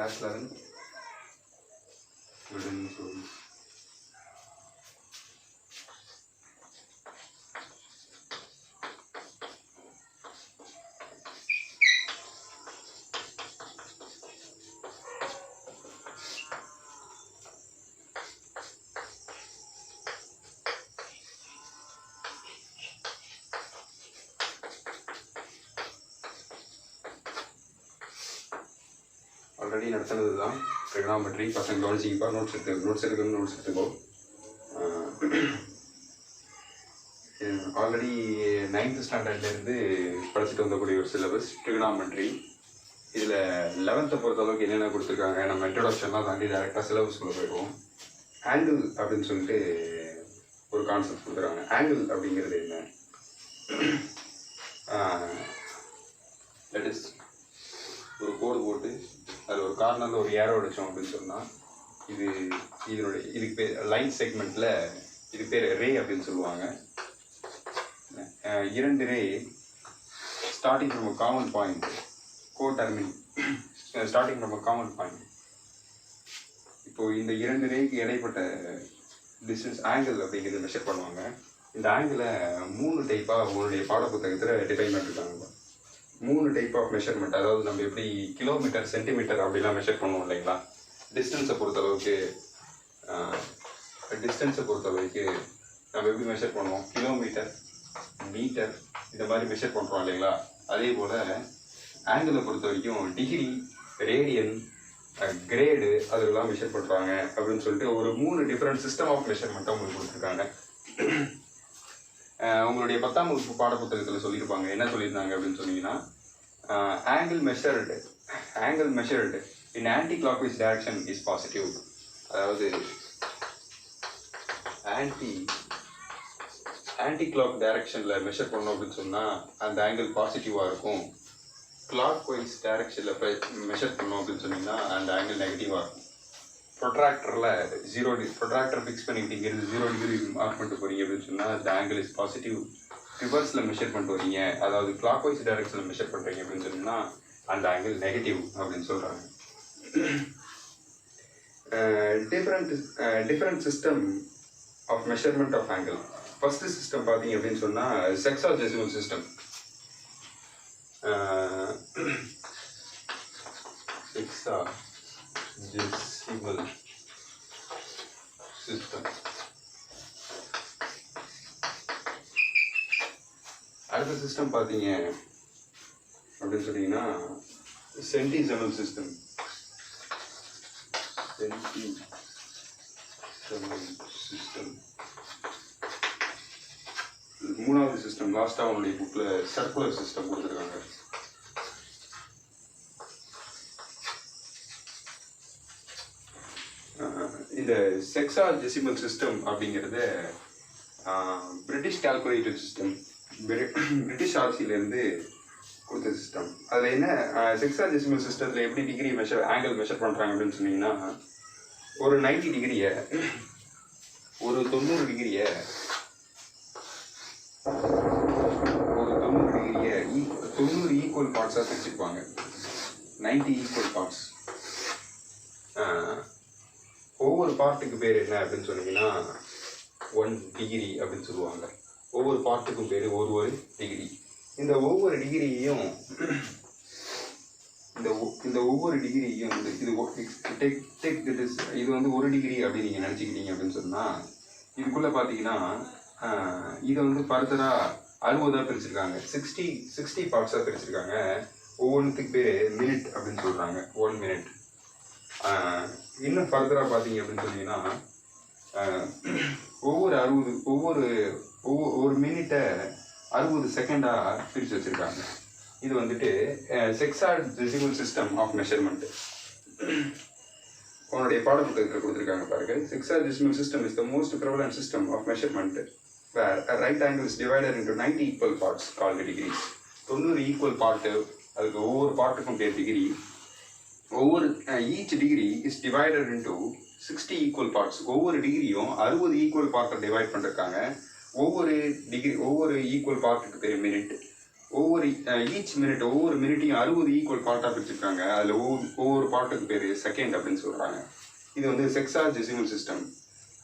Class 11, wooden tools. Already நடத்துனது தான் trigonometry. பசங்க கவனிச்சிங்கப்பா. Notes எடுக்கணும், நோட்ஸ் எடுத்துக்கோ. ஆல்ரெடி 9th ஸ்டாண்டர்ட்லேருந்து படிச்சுட்டு வந்தக்கூடிய ஒரு சிலபஸ் ட்ரிகனாமெட்ரி. இதில் 11th பொறுத்தளவுக்கு என்னென்ன கொடுத்துருக்காங்க, நம்ம இன்ட்ரடக்ஷன்லாம் தாண்டி டேரெக்டாக சிலபஸ்குள்ளே போயிடுவோம். ஆங்கிள் அப்படின்னு சொல்லிட்டு ஒரு கான்செப்ட் கொடுத்துருக்காங்க. ஆங்கிள் அப்படிங்கிறது என்ன? தட் இஸ் ஒரு கோடு போட்டு அதில் ஒரு கார்னரில் ஒரு ஏரோ அடித்தோம் அப்படின்னு சொன்னால் இதுக்கு பேர் லைன் செக்மெண்ட்டில் இது பேர் ரே அப்படின்னு சொல்லுவாங்க. 2 ray starting from a common point, கோடர்மின் starting from a common point. இப்போது இந்த 2 ரேக்கு இடைப்பட்ட டிஸ்டன்ஸ் ஆங்கிள் அப்படிங்கிறது மெஷர் பண்ணுவாங்க. இந்த ஆங்கிளை 3 டைப்பாக உங்களுடைய பாடப்புத்தகத்தில் டிஃபைன் பண்ணிருக்காங்க. 3 டைப் ஆஃப் மெஷர்மெண்ட். அதாவது நம்ம எப்படி கிலோமீட்டர், சென்டிமீட்டர் அப்படிலாம் மெஷர் பண்ணுவோம் இல்லைங்களா? டிஸ்டன்ஸை பொறுத்தளவுக்கு நம்ம எப்படி மெஷர் பண்ணுவோம்? கிலோமீட்டர், மீட்டர் இந்த மாதிரி மெஷர் பண்ணுறோம் இல்லைங்களா? அதே போல் ஆங்கிளை பொறுத்த வரைக்கும் டிகிரி, ரேடியன், கிரேடு அதெல்லாம் மெஷர் பண்ணுறாங்க அப்படின்னு சொல்லிட்டு ஒரு 3 டிஃப்ரெண்ட் சிஸ்டம் ஆஃப் மெஷர்மெண்ட்டை உங்களுக்கு கொடுத்துருக்காங்க. உங்களுடைய 10ஆம் வகுப்பு பாடப்புத்தகத்தில் சொல்லியிருப்பாங்க. என்ன சொல்லியிருந்தாங்க அப்படின்னு சொன்னீங்கன்னா, angle measured in anti clockwise direction is positive. அதாவது ஆன்டி கிளாக் டைரக்ஷனில் மெஷர் பண்ணோம் அப்படின்னு சொன்னால் அந்த ஆங்கிள் பாசிட்டிவாக இருக்கும். கிளாக் வைஸ் டைரக்ஷனில் மெஷர் பண்ணோம் அப்படின்னு சொன்னீங்கன்னா அந்த ஆங்கிள் நெகட்டிவாக இருக்கும். ப்ரொட்ராக்டர் ஃபிக்ஸ் பண்ணிக்கிட்டீங்க, 0 டிகிரி மார்க் பண்ணிட்டு போகிறீங்க அப்படின்னு சொன்னால் அந்த ஆங்கிள் இஸ் பாசிட்டிவ். ரிவர்ஸில் மெஷர் பண்ணிட்டு வரீங்க, அதாவது கிளாக் வைஸ் டைரக்ஷனில் மெஷர் பண்ணுறீங்க அப்படின்னு சொன்னீங்கன்னா அந்த ஆங்கிள் நெகட்டிவ் அப்படின்னு சொல்கிறாங்க. Different system of measurement of angle. First system பார்த்தீங்க அப்படின்னு சொன்னால் செக்ஸாஜெசிமல் சிஸ்டம். Sexagesimal system. அடுத்த சிஸ்டம் பார்த்தீங்க அப்படின்னு சொன்னீங்கன்னா சென்டிசெமல் சிஸ்டம். மூணாவது சிஸ்டம் லாஸ்ட்டாக அவனுடைய புக்கில் சர்க்குலர் சிஸ்டம் கொடுத்துருக்காங்க. இந்த செக்ஸாஜெசிமல் சிஸ்டம் அப்படிங்கிறது பிரிட்டிஷ் கால்குலேட்டர் சிஸ்டம், பிரிட்டிஷ் ஆட்சியிலேருந்து கொடுத்த சிஸ்டம். அதில் என்ன செக்ஸாஜெசிமல் சிஸ்டத்தில் எப்படி டிகிரி ஆங்கிள் மெஷர் பண்ணுறாங்க அப்படின்னு சொன்னீங்கன்னா, ஒரு 90 டிகிரியை, ஒரு 90 டிகிரியை 90 ஈக்குவல் பார்ட்ஸாக பிரிச்சுப்பாங்க. 90 equal parts. ஒவ்வொரு பார்ட்டுக்கு பேர் என்ன அப்படின்னு சொன்னீங்கன்னா 1 டிகிரி அப்படின்னு சொல்லுவாங்க. ஒவ்வொரு பார்ட்டுக்கும் பேர் ஒரு டிகிரி. இந்த ஒவ்வொரு டிகிரியையும் இது வந்து 1 டிகிரி அப்படின்னு நீங்கள் நினச்சிக்கிட்டீங்க அப்படின்னு சொன்னால், இதுக்குள்ளே பார்த்தீங்கன்னா இதை வந்து ஃபர்தராக 60 பிரிச்சிருக்காங்க. 60 பார்ட்ஸாக பிரிச்சிருக்காங்க. ஒவ்வொன்றுத்துக்கு பேர் மினிட் அப்படின்னு சொல்கிறாங்க. 1 மினிட். இன்னும் ஃபர்தராக பார்த்தீங்க அப்படின்னு சொன்னீங்கன்னா ஒவ்வொரு மினிட்டை 60 செகண்டாக பிரித்து வச்சுருக்காங்க. இது வந்துட்டு செக்ஸாஜெசிமல் சிஸ்டம் ஆஃப் மெஷர்மெண்ட். உன்னுடைய பாடப்புத்தகத்தில் கொடுத்துருக்காங்க பாருங்க. Sexagesimal system is the most prevalent system of measurement where a right angle is divided into 90 equal parts called degrees. 90 equal part, அதுக்கு ஒவ்வொரு பார்ட்டுக்கும் பேர் degree. each degree is divided into 60 equal parts. ஒவ்வொரு டிகிரியும் 60 equal பார்ட்டை divide பண்ணிருக்காங்க. ஒவ்வொரு equal பார்ட்டுக்கு பேர் minute. ஒவ்வொரு each minute ஒவ்வொரு மினிட்டையும் 60 ஈக்குவல் பார்ட்டாக பிரிச்சிருக்காங்க. அதில் ஒவ்வொரு பார்ட்டுக்கு பேர் செகண்ட் அப்படின்னு சொல்கிறாங்க. இது வந்து செக்ஸாடெசிமல் சிஸ்டம்.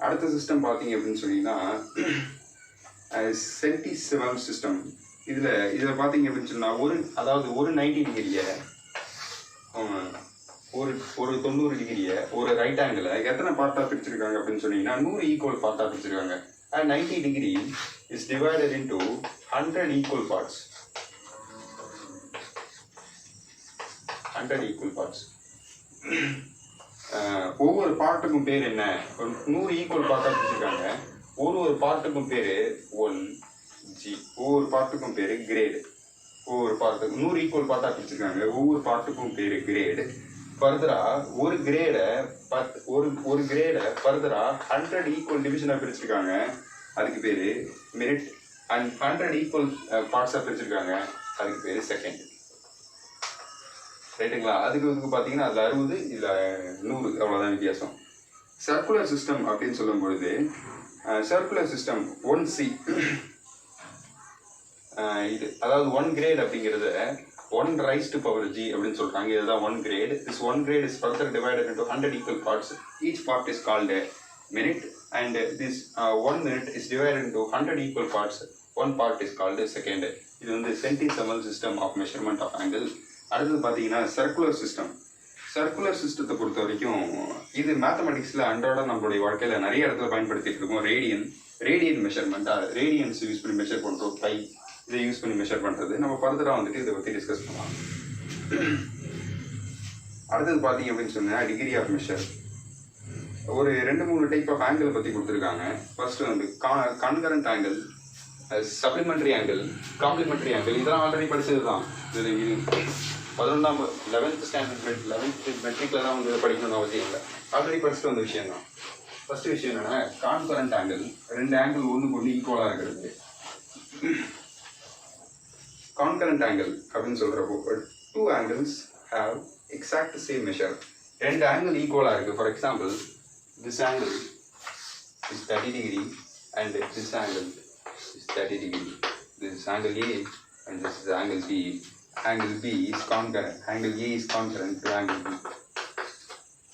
அடுத்த சிஸ்டம் பார்த்தீங்க அப்படின்னு சொன்னீங்கன்னா சென்டிசிமல் சிஸ்டம். இதில் பார்த்தீங்க அப்படின்னு சொன்னால் அதாவது ஒரு 90 டிகிரியை ஒரு 90 டிகிரியை ஒரு ரைட் ஆங்கிளை எத்தனை பார்ட்டாக பிரிச்சிருக்காங்க அப்படின்னு சொன்னீங்கன்னா 100 ஈக்குவல் பார்ட்டாக பிரிச்சிருக்காங்க. And 90 degree is divided into 100 equal parts. 100 equal parts. ஒவ்வொரு பார்ட்டுக்கும் பேர் என்ன? 100 ஈக்குவல் பார்ட்டாக பிரிச்சிருக்காங்க. ஒரு பார்ட்டுக்கும் பேர் 1G. ஒவ்வொரு பார்ட்டுக்கும் பேர் கிரேடு. ஒவ்வொரு பார்ட்டுக்கும் 100 ஈக்குவல் பார்ட்டாக பிரிச்சிருக்காங்க. ஒவ்வொரு பார்ட்டுக்கும் பேர் கிரேடு. ஃபர்தரா ஒரு கிரேடை ஃபர்தரா 100 ஈக்குவல் டிவிஷனாக பிரிச்சிருக்காங்க. அதுக்கு பேர் மினிட். அண்ட் 100 ஈக்குவல் பார்ட்ஸாக பிரிச்சிருக்காங்க. அதுக்கு பேர் செகண்ட். ரைட்டுங்களா? அதுக்கு பார்த்தீங்கன்னா அதில் 60, இதில் 100, அவ்வளோதான் வித்தியாசம். சர்க்குலர் சிஸ்டம் அப்படின்னு சொல்லும் பொழுது சர்க்குலர் சிஸ்டம் 1C. இது அதாவது 1 கிரேட் அப்படிங்கிறத 1 raised to power G அப்படின்னு சொல்றாங்க. இதுதான் 1 grade. This 1 grade is further divided into 100 equal parts. Each part is called a minute, and this 1 minute is divided into 100 equal parts. One part is called a second. இது வந்து centesimal system of measurement of angle. அடுத்தது பார்த்தீங்கன்னா circular system. Circular சிஸ்டத்தை பொறுத்த வரைக்கும் இது மேத்தமெட்டிக்ஸில் அன்றாட நம்மளுடைய வாழ்க்கையில் நிறைய இடத்துல பயன்படுத்திட்டு இருக்கோம். ரேடியன் மெஷர்மெண்ட், ரேடியன்ஸ் யூஸ் பண்ணி மெஷர் பண்ணுறோம். பை இதை யூஸ் பண்ணி மெஷர் பண்ணுறது. நம்ம ஃபர்தராக வந்துட்டு இதை பற்றி டிஸ்கஸ் பண்ணலாம். அடுத்தது பார்த்தீங்க அப்படின்னு சொன்னால் டிகிரி ஆஃப் மெஷர். ஒரு 2-3 டைப் ஆஃப் ஆங்கிள் பற்றி கொடுத்துருக்காங்க. ஃபர்ஸ்ட் வந்து concurrent angle, supplementary angle, complimentary angle. இதெல்லாம் ஆல்ரெடி படித்தது தான். இது 11th ஸ்டாண்டர்ட் 11th மெட்ரிக்கில் தான் வந்து படிக்கணும்னு அவசியம் இல்லை. ஆல்ரெடி படிச்சுட்டு வந்த விஷயம் தான். ஃபர்ஸ்ட் விஷயம் என்னென்னா கான்கரண்ட் ஆங்கிள். 2 ஆங்கிள் ஒன்று ஈக்குவலாக இருக்கிறது. கான்கரண்ட் ஆங்கிள் அப்படின்னு சொல்கிறப்போ 2 angles have exact same measure. 2 angle ஈக்குவலாக இருக்குது. For example this angle is 30 degree and this angle is 30 degree. This is angle A and this is angle B. Angle B is concurrent. Angle A is concurrent to angle B.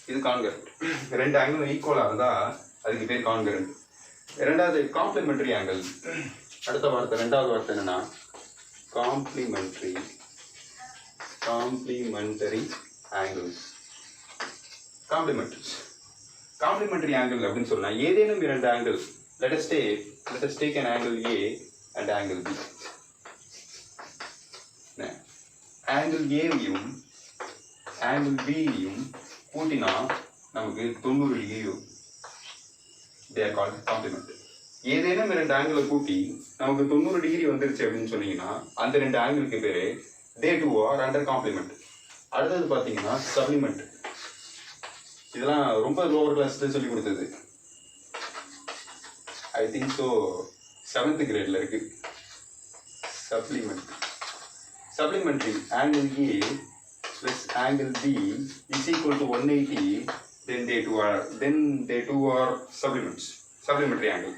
இது concurrent. 2 ஆங்கிளும் ஈக்குவலாக இருந்தால் அதுக்கு பேர் concurrent. ரெண்டாவது complimentary angle. அடுத்த வார்த்தை, ரெண்டாவது வார்த்தை என்னன்னா காம்ப்ளிமெண்ட்ரி ஆங்கிள்ஸ். காம்ப்ளிமெண்ட்ரி ஆங்கிள் அப்படின்னு சொன்னா ஏதேனும் 2 angle. let us take an angle A and angle B. Angle ஏவையும் ஆங்கிள் பியையும் கூட்டினா நமக்கு 90 degree. they are called complement. ஏதேனும் 2 ஆங்கிளை கூட்டி நமக்கு 90 டிகிரி வந்துருச்சு அப்படின்னு சொன்னீங்கன்னா அந்த 2 ஆங்கிளுக்கு பேரு they two are under complement. அடுத்தது பார்த்தீங்கன்னா சப்ளிமெண்ட். இதெல்லாம் ரொம்ப லோவர் கிளாஸ்ல சொல்லி கொடுத்தது. ஐ திங்க் ஸோ 7th கிரேட்ல இருக்கு. Supplementary angle A plus angle B is equal to 180. Then they two are supplementary angle.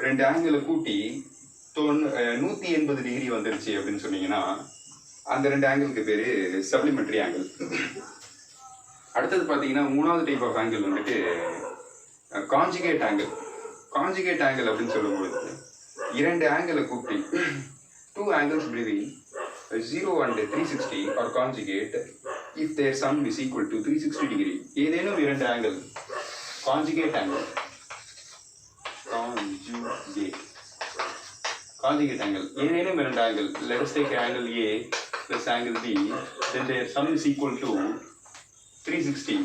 2 ஆங்கிளை கூட்டி 180 டிகிரி வந்துருச்சு அப்படின்னு சொன்னீங்கன்னா அந்த 2 ஆங்கிளுக்கு பேரு சப்ளிமெண்ட்ரி ஆங்கிள். அடுத்தது பார்த்தீங்கன்னா 3வது டைப் ஆஃப் ஆங்கிள் வந்துட்டு கான்ஜுகேட் ஆங்கிள். கான்ஜுகேட் ஆங்கிள் அப்படின்னு சொல்லும்போது 2 ஆங்கிளை கூட்டி 2 angles between 0 and 360 are conjugate if their sum is equal to 360 degree. ஏதேனும் 2 angle conjugate angle. Conjugate angle. ஏதேனும் 2 angle. Let us take angle A plus angle B. Then their sum is equal to 360.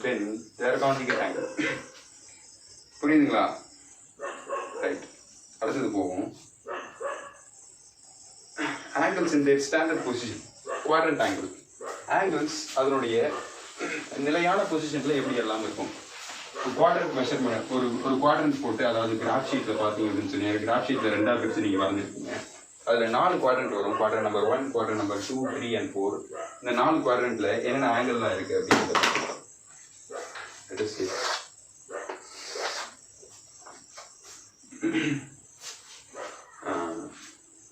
Then they are conjugate angle. புரியுதுங்களா? Right. அடுத்தது போவோம். Angles in their standard position. Quadrant angle. Angles அதனுடைய நிலையான பொசிஷன்ல எப்படி எல்லாம் இருக்கும். குவாட்ரண்ட் மெஷர்மெண்ட் ஒரு குவாட்ரண்ட் போட்டு, அதாவது கிராஃப் ஷீட்டில் பார்த்தீங்க அப்படின்னு சொன்னீங்க. கிராஃப் ஷீட்டில் 2 பிரித்து நீங்கள் வரைஞ்சிருக்கீங்க. அதில் 4 குவாட்ரண்ட் வரும். Quadrant number 1, quadrant number 2, 3 and 4. இந்த 4 குவாட்ரண்ட்டில் என்னென்ன ஆங்கிள்லாம் இருக்குது அப்படிங்கிறத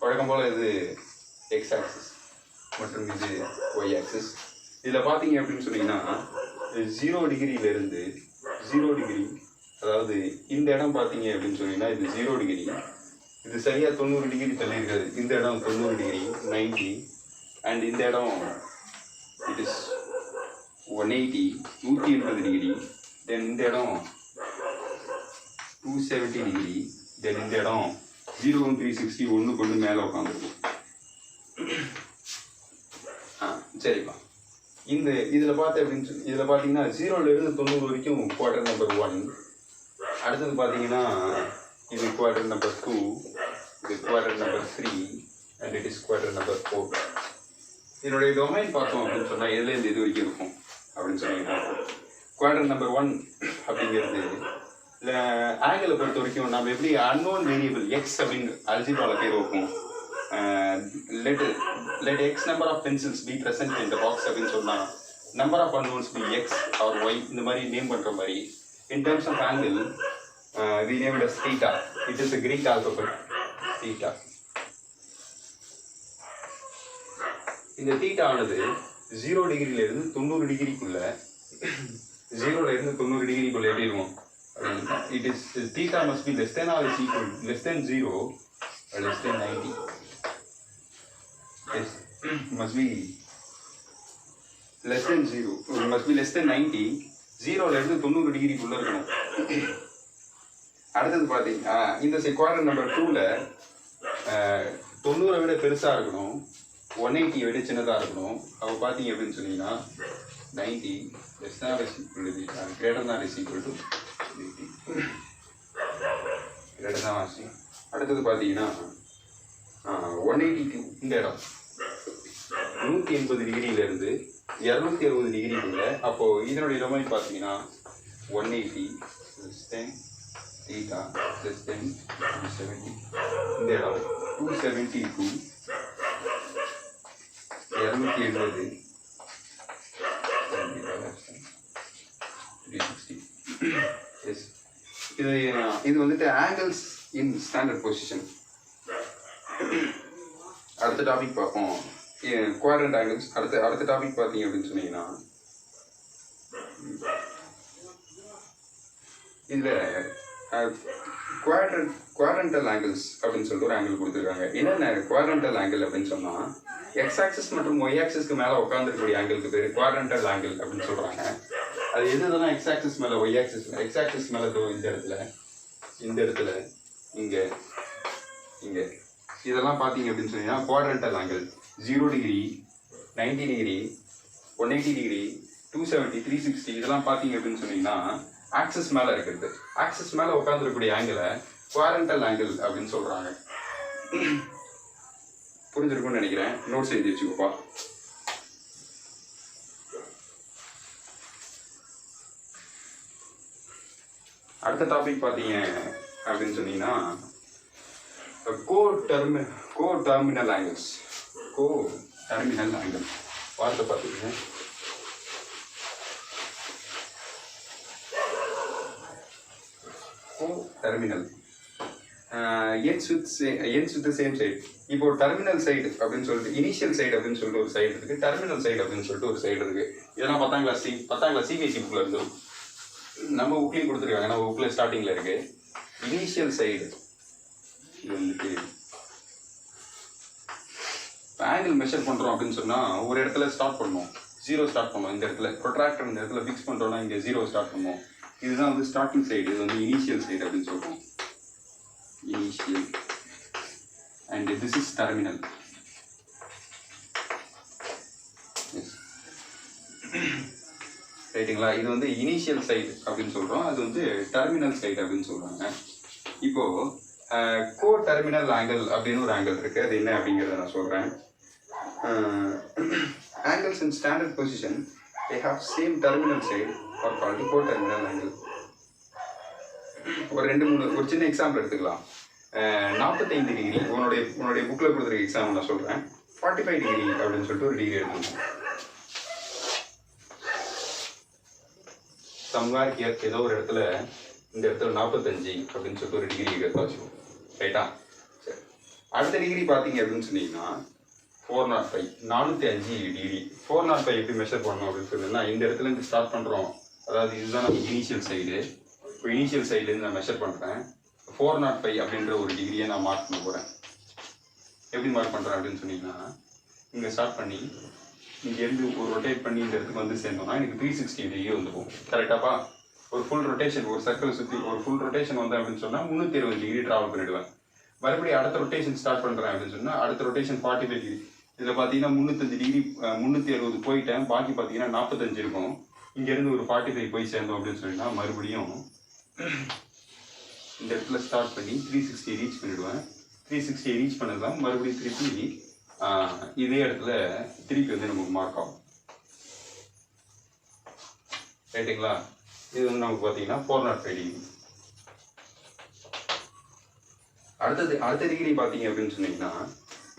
வழக்கம் போல் இது எக்ஸ் ஆக்சிஸ் மற்றும் இது ஒய் ஆக்சிஸ். இதில் பார்த்தீங்க அப்படின்னு சொன்னீங்கன்னா 0 டிகிரியிலேருந்து 0 டிகிரி, அதாவது இந்த இடம் பார்த்தீங்க அப்படின்னு சொன்னீங்கன்னா இது 0 டிகிரி, இது சரியாக 90 டிகிரி தள்ளி இருக்காது. இந்த இடம் 90 டிகிரி 90, அண்ட் இந்த இடம் இட் இஸ் 180 180 டிகிரி. தென் இந்த இடம் 270 டிகிரி. தென் இந்த இடம் 0 360 ஒன்றுக்கு ஒன்று மேலே உட்காந்துருக்கும். சரிப்பா. இந்த இதில் பார்த்து அப்படின்னு சொல்லி இதில் பார்த்தீங்கன்னா 0லேருந்து 90 வரைக்கும் குவார்டர் நம்பர் 1. அடுத்தது பார்த்தீங்கன்னா இது குவார்டர் நம்பர் 2, இது quarter number 3, and it is quarter number 4. இதனுடைய டொமைன் பார்த்தோம் அப்படின்னு சொன்னால் எதுலேருந்து இது வரைக்கும் இருக்கும் அப்படின்னு சொன்னீங்கன்னா குவார்டர் நம்பர் 1 அப்படிங்கிறது இல்லை ஆங்கிளை பொறுத்த வரைக்கும் நம்ம எப்படி அன்னோன் வேரியபிள் எக்ஸ் அப்படின்னு அல்ஜிப்ராவில் பேர் வைப்போம். let x number of pencils be present in the box அப்படின்னு சொன்னால் number of unknowns be x or y இந்த மாதிரி நேம் பண்ணுற மாதிரி in terms of angle we named as theta. It is a Greek alphabet theta. இந்த theta ஆனது 0 டிகிரியிலிருந்து 90 டிகிரிக்குள்ள 0லேருந்து 90 டிகிரிக்குள்ள எப்படி இருக்கும்? It is theta must be less than or is equal less than 0 or less than 90. Yes, must be less than 0. Must be less than 90. 0லேருந்து 90 டிகிரிக்குள்ள இருக்கணும். அடுத்தது பார்த்தீங்கன்னா இந்த quarter number 2ல 90 விட பெருசாக இருக்கணும், 180 விட சின்னதாக இருக்கணும். அப்போ பார்த்தீங்க அப்படின்னு சொன்னீங்கன்னா 90 less than or is equal to theta, greater than or is equal to 80. greater than or is equal. அடுத்தது பார்த்தீங்கன்னா 182 இந்த இடம் 180 டிகிரியிலேருந்து 260 டிகிரிக்குள்ள. அப்போது இதனுடைய டொமைன் பார்த்தீங்கன்னா 180 less than theta less than 270. இந்த இடம் 270 to 270 360. எஸ், இது வந்துட்டு ஆங்கிள்ஸ் இன் ஸ்டாண்டர்ட் பொசிஷன். அடுத்த டாபிக் பார்ப்போம், குவாட்ரண்ட் ஆங்கிள்ஸ். அடுத்த டாபிக் பார்த்தீங்க அப்படின்னு சொன்னீங்கன்னா இதில் குவாட்ரண்டல் ஆங்கிள்ஸ் அப்படின்னு சொல்லிட்டு ஒரு ஆங்கிள் கொடுத்துருக்காங்க. என்னென்ன குவாட்ரண்டல் ஆங்கிள் அப்படின்னு சொன்னால் எக்ஸ் ஆக்சிஸ் மற்றும் ஒய் ஆக்சிஸ்க்கு மேலே உட்காந்துருக்கக்கூடிய ஆங்கிளுக்கு பேர் குவாட்ரண்டல் ஆங்கிள் அப்படின்னு சொல்கிறாங்க. அது எதுனா எக்ஸ் ஆக்சிஸ் மேலே ஒய் ஆக்சிஸ், எக்ஸ் ஆக்சிஸ் மேலே இந்த இடத்துல இங்கே இதெல்லாம் பார்த்தீங்க அப்படின்னு சொன்னீங்கன்னா quadrantal angle. 0 degree 90 degree 180 degree 270 360 இதெல்லாம் பார்த்தீங்க அப்படின்னு சொன்னீங்கன்னா ஆக்சிஸ் மேலே இருக்கிறது. ஆக்சிஸ் மேலே உட்காந்துருக்கக்கூடிய ஆங்கிளை குவாட்ரண்டல் ஆங்கிள் அப்படின்னு சொல்கிறாங்க. புரிஞ்சிருக்கும்னு நினைக்கிறேன். நோட்ஸ் எழுதி வச்சுக்கோப்பா. அடுத்த டாபிக் பார்த்தீங்க அப்படின்னு சொன்னீங்கன்னா co-terminal angles. co-terminal angle வார்த்தை பார்த்தீங்கன்னா co-terminal ends with the same side. இப்போ டெர்மினல் சைடு அப்படின்னு சொல்லிட்டு இனிஷியல் சைடு அப்படின்னு சொல்லிட்டு ஒரு சைடு இருக்கு, டெர்மினல் சைடு அப்படின்னு சொல்லிட்டு ஒரு சைடு இருக்கு. இதெல்லாம் 10ஆம் கிளாஸ் சிபிஎஸ்சி புக்கில் இருக்கு, நம்ம புக்லேயும் கொடுத்துருக்காங்க. நம்ம புக்கில் ஸ்டார்டிங்கில் இருக்கு. இனிஷியல் சைடு இது வந்துட்டு ஆங்கிள் மெஷர் பண்ணுறோம் அப்படின்னு சொன்னால் ஒரு இடத்துல ஸ்டார்ட் பண்ணுவோம், 0 ஸ்டார்ட் பண்ணுவோம். இந்த இடத்துல ப்ரொட்ராக்டர் இந்த இடத்துல ஃபிக்ஸ் பண்ணுறோம்னா இங்கே 0 ஸ்டார்ட் பண்ணுவோம். இதுதான் வந்து ஸ்டார்டிங் சைடு, இது வந்து இனிஷியல் சைடு அப்படின்னு சொல்லுவோம். Initial and this is terminal. ரைட்டுங்களா? இது வந்து இனிஷியல் சைடு அப்படின்னு சொல்கிறோம், அது வந்து டெர்மினல் சைடு அப்படின்னு சொல்கிறாங்க. இப்போது co-terminal angle அப்படின்னு ஒரு ஆங்கிள் இருக்குது. அது என்ன அப்படிங்கிறத நான் சொல்கிறேன். angles in standard position they have same terminal side are called co-terminal angle. ஒரு சின்ன எக்ஸாம்பிள் எடுத்துக்கலாம். 45 டிகிரி உன்னுடைய புக்கில் கொடுத்துருக்க எக்ஸாம்பிள் நான் சொல்கிறேன். 45 டிகிரி அப்படின்னு சொல்லிட்டு ஒரு டிகிரி எடுத்துக்கணும். சம்வேர் ஹியர் ஏதோ ஒரு இடத்துல இந்த இடத்துல 45 அப்படின்னு சொல்லிட்டு ஒரு டிகிரி எடுத்து வச்சுக்கோம். ரைட்டா? சரி, அடுத்த டிகிரி பார்த்தீங்க அப்படின்னு சொன்னீங்கன்னா 405 405 டிகிரி. 405 எப்படி மெஷர் பண்ணணும் அப்படின்னு சொல்லுன்னா, இந்த இடத்துல இருந்து ஸ்டார்ட் பண்ணுறோம். அதாவது இதுதான் நம்ம இனிஷியல் சைடு. இப்போ இனிஷியல் சைட்லேருந்து நான் மெஷர் பண்ணுறேன். 405 அப்படின்ற ஒரு டிகிரியை நான் மார்க் பண்ண போகிறேன். எப்படி மார்க் பண்ணுறேன் அப்படின்னு சொன்னீங்கன்னா, இங்கே ஸ்டார்ட் பண்ணி இங்கேருந்து ஒரு ரொட்டேட் பண்ணி இந்த இடத்துக்கு வந்து சேர்ந்தோம்னா எனக்கு 360 டிகிரி வந்துடும். கரெக்டாப்பா? ஒரு ஃபுல் ரொட்டேஷன், ஒரு சர்க்கிள் சுற்றி ஒரு ஃபுல் ரொட்டேஷன் வந்து அப்படின்னு சொன்னால் 360 டிகிரி ட்ராவல் பண்ணிவிடுவேன். மறுபடியும் அடுத்த ரொட்டேஷன் ஸ்டார்ட் பண்ணுறேன் அப்படின்னு சொன்னால் அடுத்த ரொட்டேஷன் 45 டிகிரி. இதில் பார்த்தீங்கன்னா 305 டிகிரி 360 போயிட்டேன். பாக்கி பார்த்தீங்கன்னா 45 இருக்கும். இங்கேருந்து ஒரு 45 போய் சேர்ந்தோம் அப்படின்னு சொன்னா மறுபடியும் இந்த இடத்துல ஸ்டார்ட் பண்ணி 360 ரீச் பண்ணிவிடுவேன். 360 ரீச் பண்ணதான் மறுபடியும் திருப்பி இதே இடத்துல திருப்பி வந்து நமக்கு மார்க் ஆகும். ரைட்டுங்களா? இது வந்து நமக்கு பார்த்தீங்கன்னா 405 டிகிரி. அடுத்த டிகிரி பார்த்தீங்க அப்படின்னு சொன்னீங்கன்னா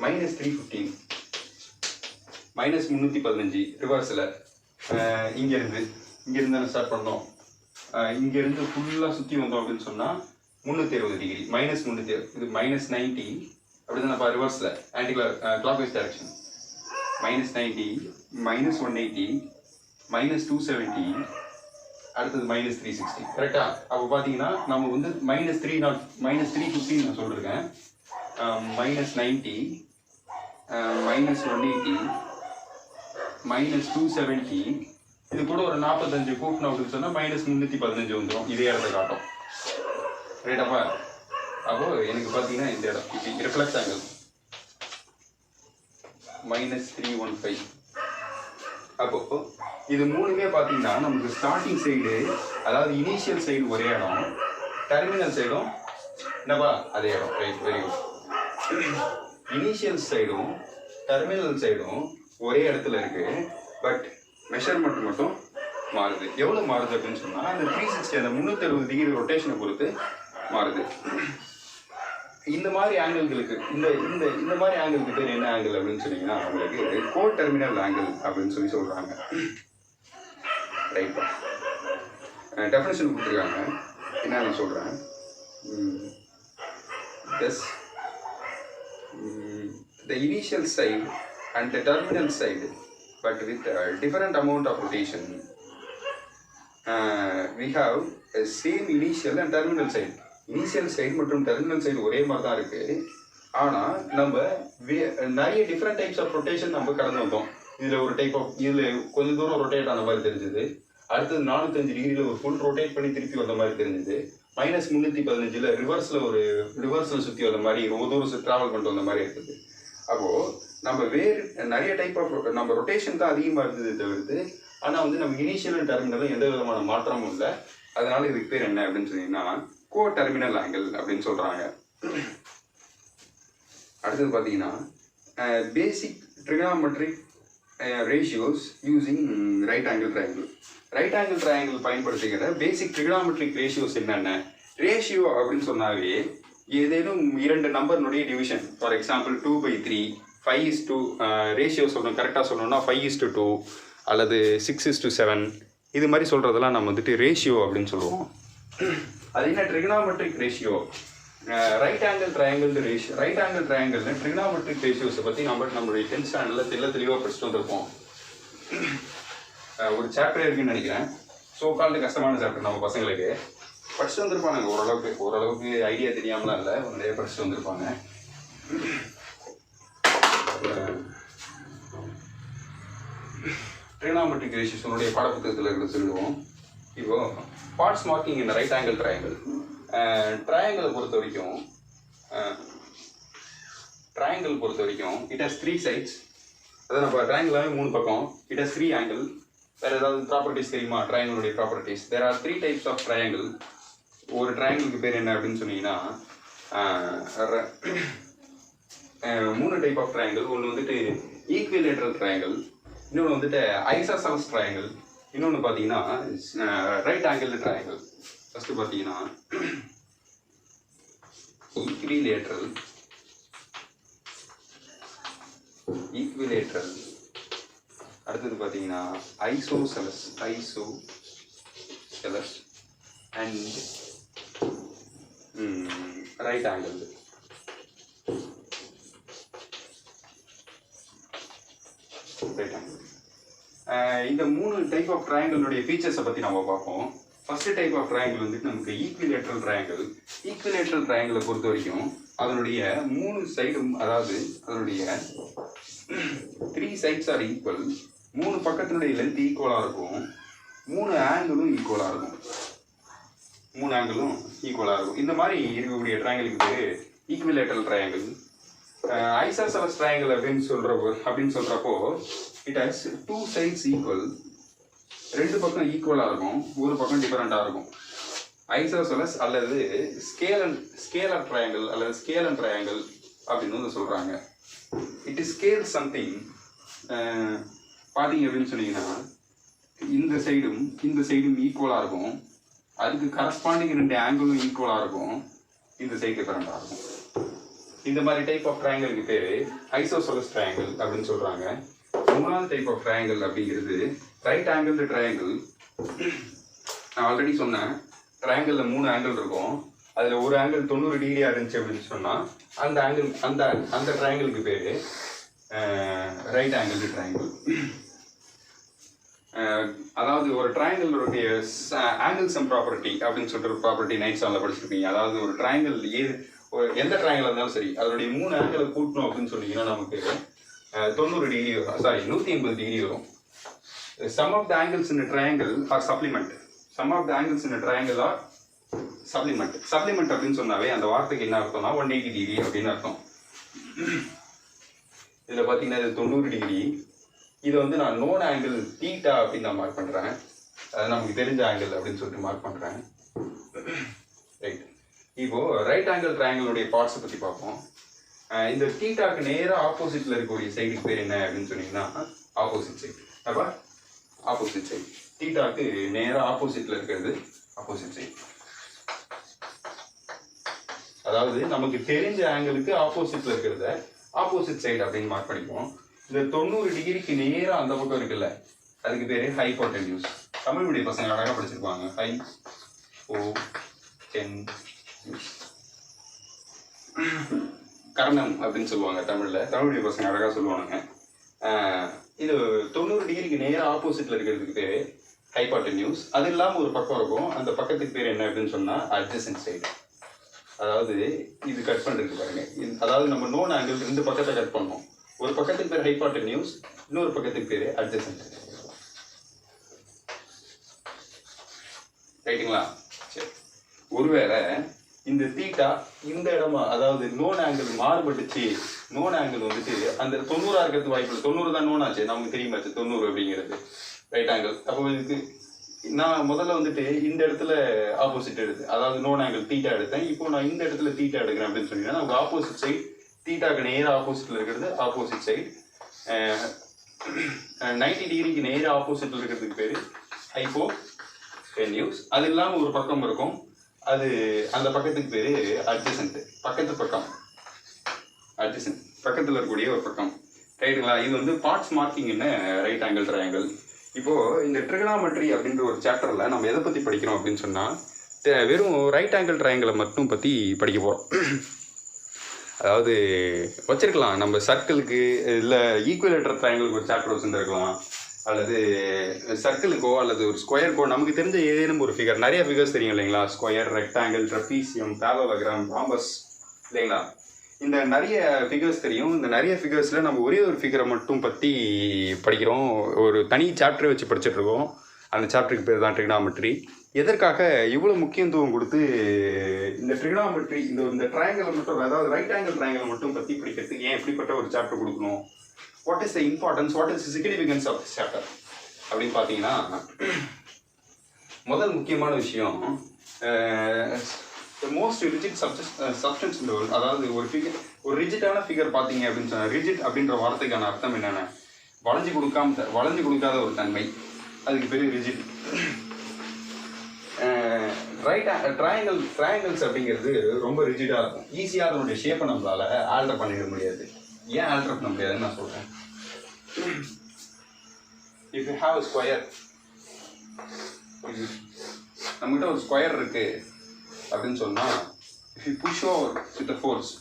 -315 -315 ரிவர்ஸில் இங்கேருந்து தானே ஸ்டார்ட் பண்ணோம். இங்கேருந்து ஃபுல்லாக சுற்றி வந்தோம் அப்படின்னு சொன்னால் 360 டிகிரி -360 இது -90 அப்படி தானேப்பா ரிவர்ஸில் ஆன்டி கிளாக்வைஸ் டைரக்ஷன். -90 -180 -270 அடுத்தது -360. கரெக்டா? அப்போ பார்த்தீங்கன்னா நம்ம வந்து -315 நான் சொல்லியிருக்கேன். -90 -180 -270 இது கூட ஒரு 45 கூட்டணும் அப்படின்னு சொன்னால் -315 வந்துடும். இதே இடத்த காட்டும். ரைட்டாப்பா? அப்போ எனக்கு பார்த்தீங்கன்னா இந்த இடம் இப்படி ரிஃப்ளெக்ட் ஆங்கிள் -315. அப்போ இது மூணுமே பார்த்தீங்கன்னா நமக்கு ஸ்டார்டிங் சைடு, அதாவது இனிஷியல் சைடு ஒரே இடம், டெர்மினல் சைடும் என்னப்பா அதே இடம். Right, very good. இனிஷியல் சைடும் டெர்மினல் சைடும் ஒரே இடத்துல இருக்கு. பட் மெஷர்மெண்ட் மட்டும் மாறுது. எவ்வளோ மாறுது அப்படின்னு சொன்னால் அந்த 360 அந்த 360 டிகிரி ரொட்டேஷனை பொறுத்து மாறுது. இந்த மாதிரி ஆங்கிள்களுக்கு இந்த மாதிரி ஆங்கிளுக்கு பேர் என்ன ஆங்கிள் அப்படின்னு சொன்னீங்கன்னா அவங்களுக்கு கோ டெர்மினல் ஆங்கிள் அப்படின்னு சொல்கிறாங்க. ரைட், டெஃபினேஷன் கொடுத்துருக்காங்க. என்ன நான் சொல்கிறேன். The initial side and the terminal side, but with a different amount of rotation, we have a same initial and terminal side. Initial side மற்றும் டெர்மினல் சைடு ஒரே மாதிரி தான் இருக்குது. ஆனால் நம்ம நிறைய டிஃப்ரெண்ட் டைப்ஸ் ஆஃப் ரொட்டேஷன் நம்ம கடந்து வந்தோம். இதில் ஒரு டைப் ஆஃப் இதில் கொஞ்சம் தூரம் ரொட்டேட் ஆன மாதிரி தெரிஞ்சுது. அடுத்தது 45 டிகிரியில் ஒரு ஃபுல் ரொட்டேட் பண்ணி திருப்பி வந்த மாதிரி தெரிஞ்சுது. -315 ரிவர்ஸில் சுற்றி வந்த மாதிரி ரொம்ப தூரம் ட்ராவல் பண்ணிட்டு வந்த மாதிரி இருக்குது. அப்போது நம்ம நிறைய டைப் ஆஃப் நம்ம ரொட்டேஷன் தான் அதிகமாக இருந்தது தவிர்த்து, ஆனால் வந்து நம்ம இனிஷியல் அண்ட் டெர்மினலும் எந்த விதமான மாற்றமும் இல்லை. அதனால இதுக்கு பேர் என்ன அப்படின்னு சொன்னீங்கன்னா கோ டெர்மினல் ஆங்கிள் அப்படின்னு சொல்கிறாங்க. அடுத்தது பார்த்தீங்கன்னா basic trigonometric ratios using right angle triangle. Right angle triangle பயன்படுத்துகிற பேசிக் ட்ரிகனாமெட்ரிக் ரேஷியோஸ் என்னென்ன? ரேஷியோ அப்படின்னு சொன்னாவே ஏதேனும் 2 நம்பர்னுடைய டிவிஷன். ஃபார் எக்ஸாம்பிள் 2/3, 5:2 ரேஷியோ சொல்லணும். கரெக்டாக சொல்லணும்னா 5:2 அல்லது 6:7 இது மாதிரி சொல்கிறதெல்லாம் நம்ம வந்துட்டு ரேஷியோ அப்படின்னு சொல்லுவோம். அது என்ன? Trigonometric ratio. Right angle triangle ratio. Right angle triangle trigonometric ரேஷியோஸை பற்றி நம்மளுடைய 10th ஸ்டாண்டர்டில் தெளிவாக படிச்சுட்டு வந்திருப்போம். ஒரு சாப்டர் இருக்குன்னு நினைக்கிறேன். ஸோ கால்டு கஷ்டமான சாப்டர் நம்ம பசங்களுக்கு படிச்சுட்டு வந்திருப்பாங்க. ஓரளவுக்கு ஐடியா தெரியாமலாம் இல்லை, நிறைய படிச்சுட்டு வந்திருப்பாங்க. ட்ரிகனாமெட்ரிக் ரேஷியோஸனுடைய பாடப்புத்தகத்தில் இருக்கிறத சொல்லுவோம். இப்போ பார்ட்ஸ் மார்க்கிங் இந்த ரைட் ஆங்கிள் ட்ரையாங்கிள். ட்ரையாங்கிளை பொறுத்த வரைக்கும் இட் ஹஸ் 3 sides. அதான் நம்ம ட்ரையாங்கிளாவே 3 பக்கம். It has 3 angle. வேறு ஏதாவது ப்ராப்பர்ட்டிஸ் தெரியுமா ட்ரையாங்கிளுடைய properties? There are 3 types of triangle. ஒரு ட்ரையாங்கிளுக்கு பேர் என்ன அப்படின்னு சொன்னீங்கன்னா 3 டைப் ஆஃப் ட்ரையாங்கிள். ஒன்று வந்துட்டு ஈக்விலேட்ரல் ட்ரையாங்கிள், இன்னொன்று வந்துட்டு ஐசோசெலஸ் ட்ரையாங்கிள், இன்னொன்று பார்த்தீங்கன்னா ரைட் ஆங்கிள் ட்ரையாங்கிள். ஃபஸ்ட்டு பார்த்தீங்கன்னா ஈக்விலேட்ரல், அடுத்தது பார்த்தீங்கன்னா ஐசோசெலஸ் அண்ட் ரைட் ஆங்கிள். இந்த 3 டைப் ஆஃப் ட்ரையாங்கிளுடைய ஃபீச்சர்ஸை பற்றி நம்ம பார்ப்போம். ஃபர்ஸ்ட் டைப் ஆஃப் ட்ரையாங்கிள் வந்துட்டு நமக்கு ஈக்விலேட்ரல் ட்ரையாங்கிள். ஈக்விலேட்ரல் ட்ரையாங்கிளை பொறுத்த வரைக்கும் அதனுடைய 3 சைடும், அதாவது அதனுடைய 3 சைட்ஸ் ஆர் ஈக்குவல். 3 பக்கத்தினுடைய லென்த் ஈக்குவலாக இருக்கும், 3 ஆங்கிளும் ஈக்குவலாக இருக்கும். 3 ஆங்கிளும் ஈக்குவலாக இருக்கும். இந்த மாதிரி இருக்கக்கூடிய ட்ரையாங்கிளுக்கு பேர் ஈக்விலேட்ரல் ட்ரையாங்கிள். ஐசோசெலஸ் ட்ரையாங்கிள் அப்படின்னு சொல்கிறப்போ இட் ஹஸ் 2 சைட்ஸ் ஈக்குவல். 2 பக்கம் ஈக்குவலாக இருக்கும், ஒரு பக்கம் டிஃபரெண்ட்டாக இருக்கும். ஐசோசெலஸ் அல்லது ஸ்கேலர் ட்ரையாங்கிள் அல்லது ஸ்கேலன் ட்ரையாங்கிள் அப்படின்னு வந்து சொல்கிறாங்க. It is scale something. பார்த்தீங்க அப்படின்னு சொன்னீங்கன்னா இந்த சைடும் ஈக்குவலாக இருக்கும், அதுக்கு கரஸ்பாண்டிங் 2 ஆங்கிளும் ஈக்குவலாக இருக்கும், இந்த சைடு டிஃபரெண்ட்டாக இருக்கும். இந்த மாதிரி டைப் ஆஃப் ட்ரையாங்கிளுக்கு பேர் ஐசோசெலஸ் ட்ரையாங்கிள் அப்படின்னு சொல்கிறாங்க. 3வது டைப் ஆஃப் ட்ரையாங்கிள் அப்படிங்கிறது ரைட் ஆங்கிள் ட்ரையாங்கிள். நான் ஆல்ரெடி சொன்னேன், ட்ரையாங்கிளில் 3 ஆங்கிள் இருக்கும், அதில் ஒரு ஆங்கிள் 90 டிகிரியாக இருந்துச்சு அப்படின்னு சொன்னால் அந்த ஆங்கிள் அந்த ட்ரையாங்கிளுக்கு பேர் ரைட் ஆங்கிள் ட்ரையாங்கிள். அதாவது ஒரு ட்ரையாங்கிளுடைய ஆங்கிள் சம் ப்ராப்பர்ட்டி அப்படின்னு சொல்லிட்டு ஒரு ப்ராப்பர்ட்டி நைட் சாலில் படிச்சிருப்பீங்க. அதாவது ஒரு ட்ரையாங்கிள் எந்த ட்ரையாங்கிள் இருந்தாலும் சரி, அதனுடைய 3 ஆங்கிளை கூட்டணும் அப்படின்னு சொன்னீங்கன்னா நமக்கு 90 டிகிரி வரும், 180 டிகிரி வரும். Sum of the angles in triangle are supplement. Sum of the angles in triangle are supplement. Supplement அப்படின்னு சொன்னாவே அந்த வார்த்தைக்கு என்ன அர்த்தம்னா 180 டிகிரி அப்படின்னு அர்த்தம். இதில் பார்த்தீங்கன்னா இது 90 டிகிரி. இதை வந்து நான் நோன் ஆங்கிள் தீட்டா அப்படின்னு நான் மார்க் பண்ணுறேன். அது நமக்கு தெரிஞ்ச ஆங்கிள் அப்படின்னு சொல்லிட்டு மார்க் பண்ணுறேன். ரைட். இப்போ ரைட் ஆங்கிள் ட்ரையாங்கிளுடைய பார்ட்ஸை பற்றி பார்ப்போம். இந்த தீட்டாக்கு நேராக ஆப்போசிட்டில் இருக்கக்கூடிய சைடுக்கு பேர் என்ன அப்படின்னு சொன்னீங்கன்னா ஆப்போசிட் சைடு. அப்போ ஆப்போசிட் சைடு தீட்டாக்கு நேராக ஆப்போசிட்டில் இருக்கிறது ஆப்போசிட் சைடு. அதாவது நமக்கு தெரிஞ்ச ஆங்கிளுக்கு ஆப்போசிட்டில் இருக்கிறத ஆப்போசிட் சைடு அப்படின்னு மார்க் பண்ணிப்போம். இந்த 90 டிகிரிக்கு நேராக அந்த பக்கம் இருக்குல்ல, அதுக்கு பேர் ஹைபோட்டென்யூஸ். தமிழ் மீடியம் பசங்க அழகாக படிச்சிருப்பாங்க. கர்ணம் அப்படின்னு சொல்லுவாங்க தமிழில். தமிழ் மீடியம் பசங்க அழகாக சொல்லுவாங்க. இது 90 டிகிரிக்கு நேராக ஆப்போசிட்டில் இருக்கிறதுக்கு பேர் ஹைபோட்டென்யூஸ். அது இல்லாமல் ஒரு பக்கம் இருக்கும், அந்த பக்கத்துக்கு பேர் என்ன அப்படின்னு சொன்னால் அட்ஜசன்ட் சைடு. அதாவது இது கட் பண்ணுறது பாருங்க, அதாவது நம்ம நோன் ஆங்கிள் 2 பக்கத்தை கட் பண்ணோம். ஒரு பக்கத்துக்கு பேர் ஹைபோட்டென்யூஸ், இன்னொரு பக்கத்துக்கு பேர் அட்ஜசன்ட். ரைட்டுங்களா? சரி. ஒருவேளை இந்த தீட்டா இந்த இடமா, அதாவது நோன் ஆங்கிள் மாறுபட்டுச்சு, நோன் ஆங்கிள் வந்துட்டு அந்த 90 இருக்கிறது வாய்ப்பு இல்லை. 90 தான் நோன் ஆச்சு, நமக்கு தெரியுமாச்சு 90 அப்படிங்கிறது ரைட் ஆங்கிள். அப்போ இதுக்கு நான் முதல்ல வந்துட்டு இந்த இடத்துல ஆப்போசிட் எடுத்து, அதாவது நோன் ஆங்கிள் தீட்டா எடுத்தேன். இப்போ நான் இந்த இடத்துல தீட்டா எடுக்கிறேன் அப்படின்னு சொன்னீங்கன்னா நமக்கு ஆப்போசிட் சைடு தீட்டாக்கு நேராக ஆப்போசிட்டில் இருக்கிறது ஆப்போசிட் சைடு. 90 டிகிரிக்கு நேராக ஆப்போசிட்டில் இருக்கிறதுக்கு பேர் ஹைபோட்டென்யூஸ். அது இல்லாமல் ஒரு பக்கம் இருக்கும், அது அந்த பக்கத்துக்கு பேர் அட்ஜசன்ட். பக்கத்து பக்கம் அட்ஜசன்ட், பக்கத்தில் இருக்கக்கூடிய ஒரு பக்கம். ரைட்டுங்களா? இது வந்து பார்ட்ஸ் மார்க்கிங் என்ன ரைட் ஆங்கிள் ட்ரையாங்கிள். இப்போது இந்த ட்ரிகனாமெட்ரி அப்படின்ற ஒரு சாப்டரில் நம்ம எதை பற்றி படிக்கிறோம் அப்படின்னு சொன்னால் வெறும் ரைட் ஆங்கிள் ட்ரையாங்கிளை மட்டும் பற்றி படிக்க போகிறோம். அதாவது வச்சிருக்கலாம் நம்ம சர்க்கிளுக்கு, இல்லை ஈக்குவலேட்டர் ட்ரையாங்கிளுக்கு ஒரு சாப்டர் வச்சுருக்கலாம், அல்லது சர்க்கிளுக்கோ அல்லது ஒரு ஸ்கொயருக்கோ நமக்கு தெரிஞ்ச ஏதேனும் ஒரு ஃபிகர். நிறைய ஃபிகர்ஸ் தெரியும் இல்லைங்களா? Square, rectangle, trapezium, parallelogram, rhombus இல்லைங்களா? இந்த நிறைய ஃபிகர்ஸ் தெரியும். இந்த நிறைய ஃபிகர்ஸில் நம்ம ஒரே ஒரு ஃபிகரை மட்டும் பற்றி படிக்கிறோம். ஒரு தனி சாப்டரை வச்சு படிச்சுட்ருக்கோம். அந்த சாப்டருக்கு பேர் தான் ட்ரிகனாமெட்ரி. எதற்காக இவ்வளோ முக்கியத்துவம் கொடுத்து இந்த ட்ரிகனாமெட்ரி இந்த ட்ரையாங்கிளை மட்டும், அதாவது ரைட் ஆங்கிள் ட்ரையாங்கிளை மட்டும் பற்றி படிக்கிறதுக்கு ஏன் இப்படிப்பட்ட ஒரு சாப்டர் கொடுக்கணும்? What is the importance, what is the significance of this chapter அப்படின்னு பார்த்தீங்கன்னா, முதல் முக்கியமான விஷயம், மோஸ்ட் ரிஜிட் சப்ஸ்டன்ஸ் இந்த வேர்ல்ட். அதாவது ஒரு ரிஜிட்டான ஃபிகர் பார்த்தீங்க அப்படின்னு சொன்னால், ரிஜிட் அப்படின்ற வார்த்தைக்கான அர்த்தம் என்னென்ன? வளைஞ்சு கொடுக்காத ஒரு தன்மை, அதுக்கு பேர் ரிஜிட். ட்ரையாங்கிள்ஸ் அப்படிங்கிறது ரொம்ப ரிஜிடாக இருக்கும். ஈஸியாக அதனுடைய ஷேப்பை நம்மளால் ஆல்டர் பண்ணிட முடியாது. ஏன் ஆல்டர் பண்ண முடியாதுன்னு நான் சொல்கிறேன். இஃப் யூ ஹாவ் ஸ்கொயர், நம்மகிட்ட ஒரு ஸ்கொயர் இருக்குது அப்படின்னு சொன்னால், if you push over with force,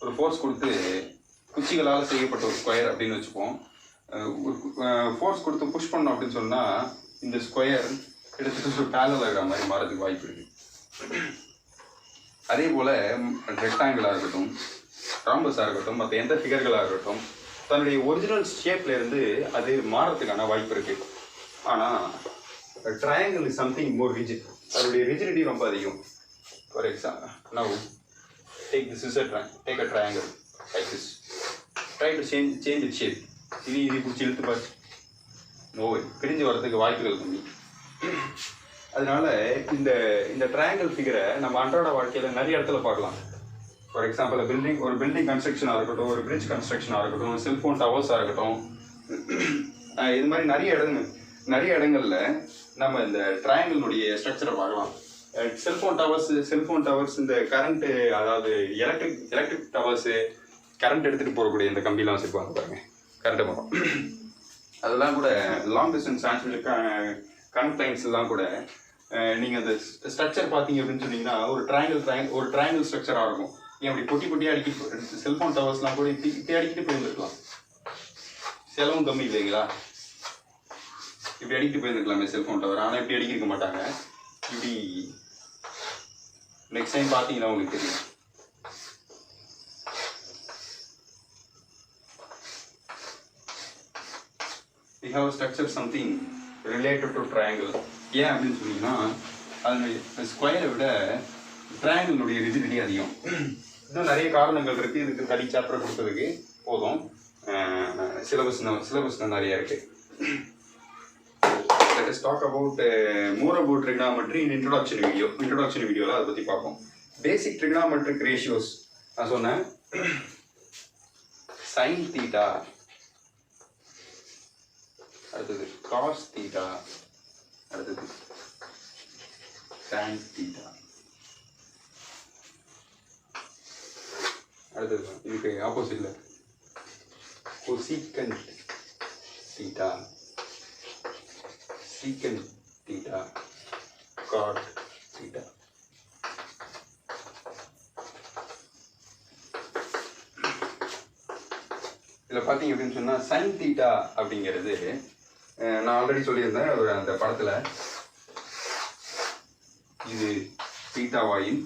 ஒரு ஃபோர்ஸ் கொடுத்து குச்சிகளால் செய்யப்பட்ட ஒரு ஸ்கொயர் அப்படின்னு வச்சுப்போம். ஃபோர்ஸ் கொடுத்து புஷ் பண்ணோம் அப்படின்னு சொன்னால் இந்த ஸ்கொயர் கிட்டத்தட்ட பேரல் ஆகிற மாதிரி மாறதுக்கு வாய்ப்பு இருக்குது. அதே போல் ரெக்டாங்கிளாக இருக்கட்டும், ராம்பஸாக இருக்கட்டும், மற்ற எந்த ஃபிகர்களாக இருக்கட்டும், தன்னுடைய ஒரிஜினல் ஷேப்லேருந்து அது மாறத்துக்கான வாய்ப்பு இருக்குது. ஆனால் triangle is something more rigid. அதனுடைய ரிஜிடிட்டி ரொம்ப அதிகம். For example, now take this is take a triangle like this. Try to change it shape. இது பிடிச்சி இழுத்து பார்த்து நோய் பிரிஞ்சு வர்றதுக்கு வாய்ப்புகள் கம்மி. அதனால இந்த இந்த ட்ரையாங்கிள் ஃபிகரை நம்ம அன்றாட வாழ்க்கையில் நிறைய இடத்துல பார்க்கலாம். ஃபார் எக்ஸாம்பிள் ஒரு பில்டிங் கன்ஸ்ட்ரக்ஷனாக இருக்கட்டும், ஒரு பிரிட்ஜ் கன்ஸ்ட்ரக்ஷனாக இருக்கட்டும், செல்ஃபோன் டவர்ஸாக இருக்கட்டும், இது மாதிரி நிறைய இடங்கள்ல நம்ம இந்த ட்ரையாங்கிளுடைய ஸ்ட்ரக்சரை பார்க்கலாம். செல்ஃபோன் டவர்ஸ் இந்த கரண்ட்டு, அதாவது எலக்ட்ரிக் டவர்ஸு, கரண்ட் எடுத்துகிட்டு போகக்கூடிய இந்த கம்பிலாம் வச்சுருப்பாங்க பாருங்க, கரண்ட்டு மரம். அதெல்லாம் கூட long distance transmission current lines எல்லாம் கூட நீங்கள் அந்த ஸ்ட்ரக்சர் பார்த்தீங்க அப்படின்னு சொன்னீங்கன்னா ஒரு ட்ரையாங்கிள் ஸ்ட்ரக்சராக இருக்கும். ஏன் அப்படி பொட்டியாக அடிக்கிட்டு செல்ஃபோன் டவர்ஸ்லாம் கூட இப்படி அடிக்கிட்டு போயிருந்துருக்கலாம், செலவும் கம்மி இல்லைங்களா? இப்படி அடிக்கிட்டு போயிருந்துருக்கலாமே செல்ஃபோன் டவர். ஆனால் இப்படி அடிக்கிருக்க மாட்டாங்க. இப்படி நெக்ஸ்ட் டைம் பார்த்தீங்கன்னா உங்களுக்கு தெரியும். We have structured something related to triangle. ஏன் அப்படின்னு சொன்னீங்கன்னா அது ஸ்கொயரை விட ட்ரையாங்கிளுடைய ரிஜிடிட்டி அதிகம். இன்னும் நிறைய காரணங்கள் இருக்குது. இதுக்கு தனி சாப்டர் கொடுத்ததுக்கு போதும். சிலபஸ் நிறைய இருக்குது. Let us talk about more about trigonometry in introduction வீடியோவில் அதை பற்றி பார்ப்போம். பேசிக் trigonometric ratios நான் சொன்னேன். sin theta, அடுத்தது cos theta, அடுத்தது tan theta, அடுத்தது இதுக்கு ஆப்போசிட்ல cosecant theta, secant theta, cot theta. இதில் பார்த்தீங்க அப்படின்னு சொன்னால் சைன் தீட்டா அப்படிங்கிறது நான் ஆல்ரெடி சொல்லியிருந்தேன் ஒரு அந்த படத்தில். இது தீட்டாவாயின்,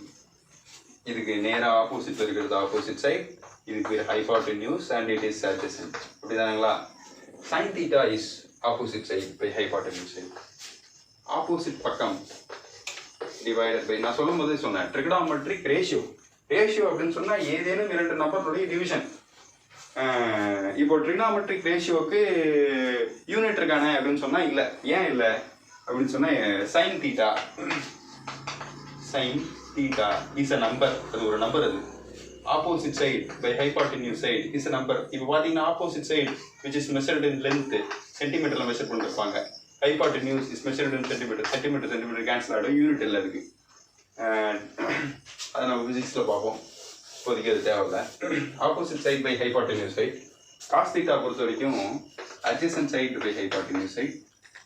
இதுக்கு நேராக ஆப்போசிட்டில் இருக்கிறது ஆப்போசிட் சைட், இதுக்கு பேர் hypotenuse and it is adjacent. அப்படிதானுங்களா? Sine theta is opposite side by hypotenuse side. ஆப்போசிட் பக்கம் டிவைடட் பை, நான் சொல்லும் போதே சொன்னேன், ட்ரிகனாமெட்ரிக் ரேஷியோ அப்படின்னு சொன்னால் ஏதேனும் 2 நம்பருடைய டிவிஷன். இப்போ ட்ரிகனாமெட்ரிக் ரேஷியோவுக்கு யூனிட் இருக்கானே அப்படின்னு சொன்னால் இல்லை. ஏன் இல்லை அப்படின்னு சொன்னால் sine theta is a number. அது ஒரு நம்பர். அது opposite side by hypotenuse side is a number. இப்போ பார்த்தீங்கன்னா opposite side which is measured in length சென்டிமீட்டரில் மெஷர் பண்ணிருப்பாங்க. Hypotenuse is measured in centimetre cancel ஆகிடும். யூனிட் இல்லை அதுக்கு. அதை நம்ம ஃபிசிக்ஸில் பார்ப்போம். இப்போதைக்கு அது தேவையில்லை. Opposite side by hypotenuse side. Cos theta பொறுத்த வரைக்கும் adjacent side by hypotenuse side.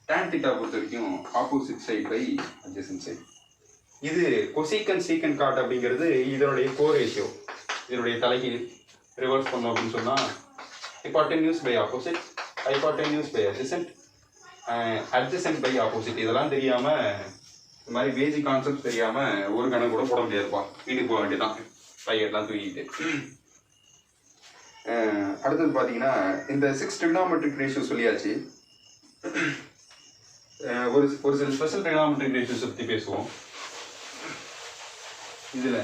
Tan theta பொறுத்த வரைக்கும் opposite side by adjacent side. இது கொசீக்கன் சீக்கன் காட் அப்படிங்கிறது இதனுடைய கோரேஷியோ. இதனுடைய தலைகீழ் ரிவர்ஸ் பண்ணோம் அப்படின்னு சொன்னால் hypotenuse by opposite, hypotenuse by adjacent, adjacent by opposite. இதெல்லாம் தெரியாமல், இந்த மாதிரி பேசிக் கான்செப்ட் தெரியாமல் ஒரு கணக்கு கூட போட முடியாதுப்பா. வீட்டுக்கு போக வேண்டியதான் பையெல்லாம் தூக்கிட்டு. அடுத்தது பார்த்தீங்கன்னா இந்த 6 ட்ரிகனாமெட்ரிக் ரேஷியோ சொல்லியாச்சு. ஒரு சில ஸ்பெஷல் ட்ரிகனாமெட்ரிக் ரேஷியோஸ் பற்றி பேசுவோம். இதில்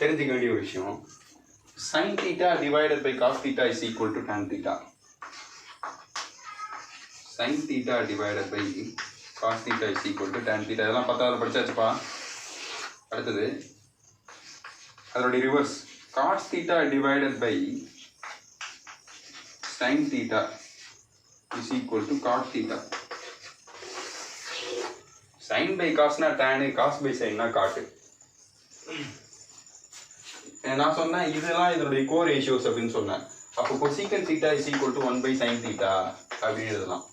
தெரிஞ்சுக்க வேண்டிய ஒரு விஷயம், sine theta divided by cos theta is equal to tan theta. Sine theta divided by cos theta is equal to tan theta. இதெல்லாம் 10வது படிச்சாச்சுப்பா. அடுத்தது அதனுடைய reverse, cos theta divided by sine theta is equal to cot theta. Sine by காஸ்னா tan, cos by சைன்னா cot. நான் சொன்னேன் இதெல்லாம் இதனுடைய கோ ரேஷியோஸ் அப்படின்னு சொன்னேன். அப்போ cosecant theta is equal to 1 by sine theta அப்படின்னு எழுதலாம்.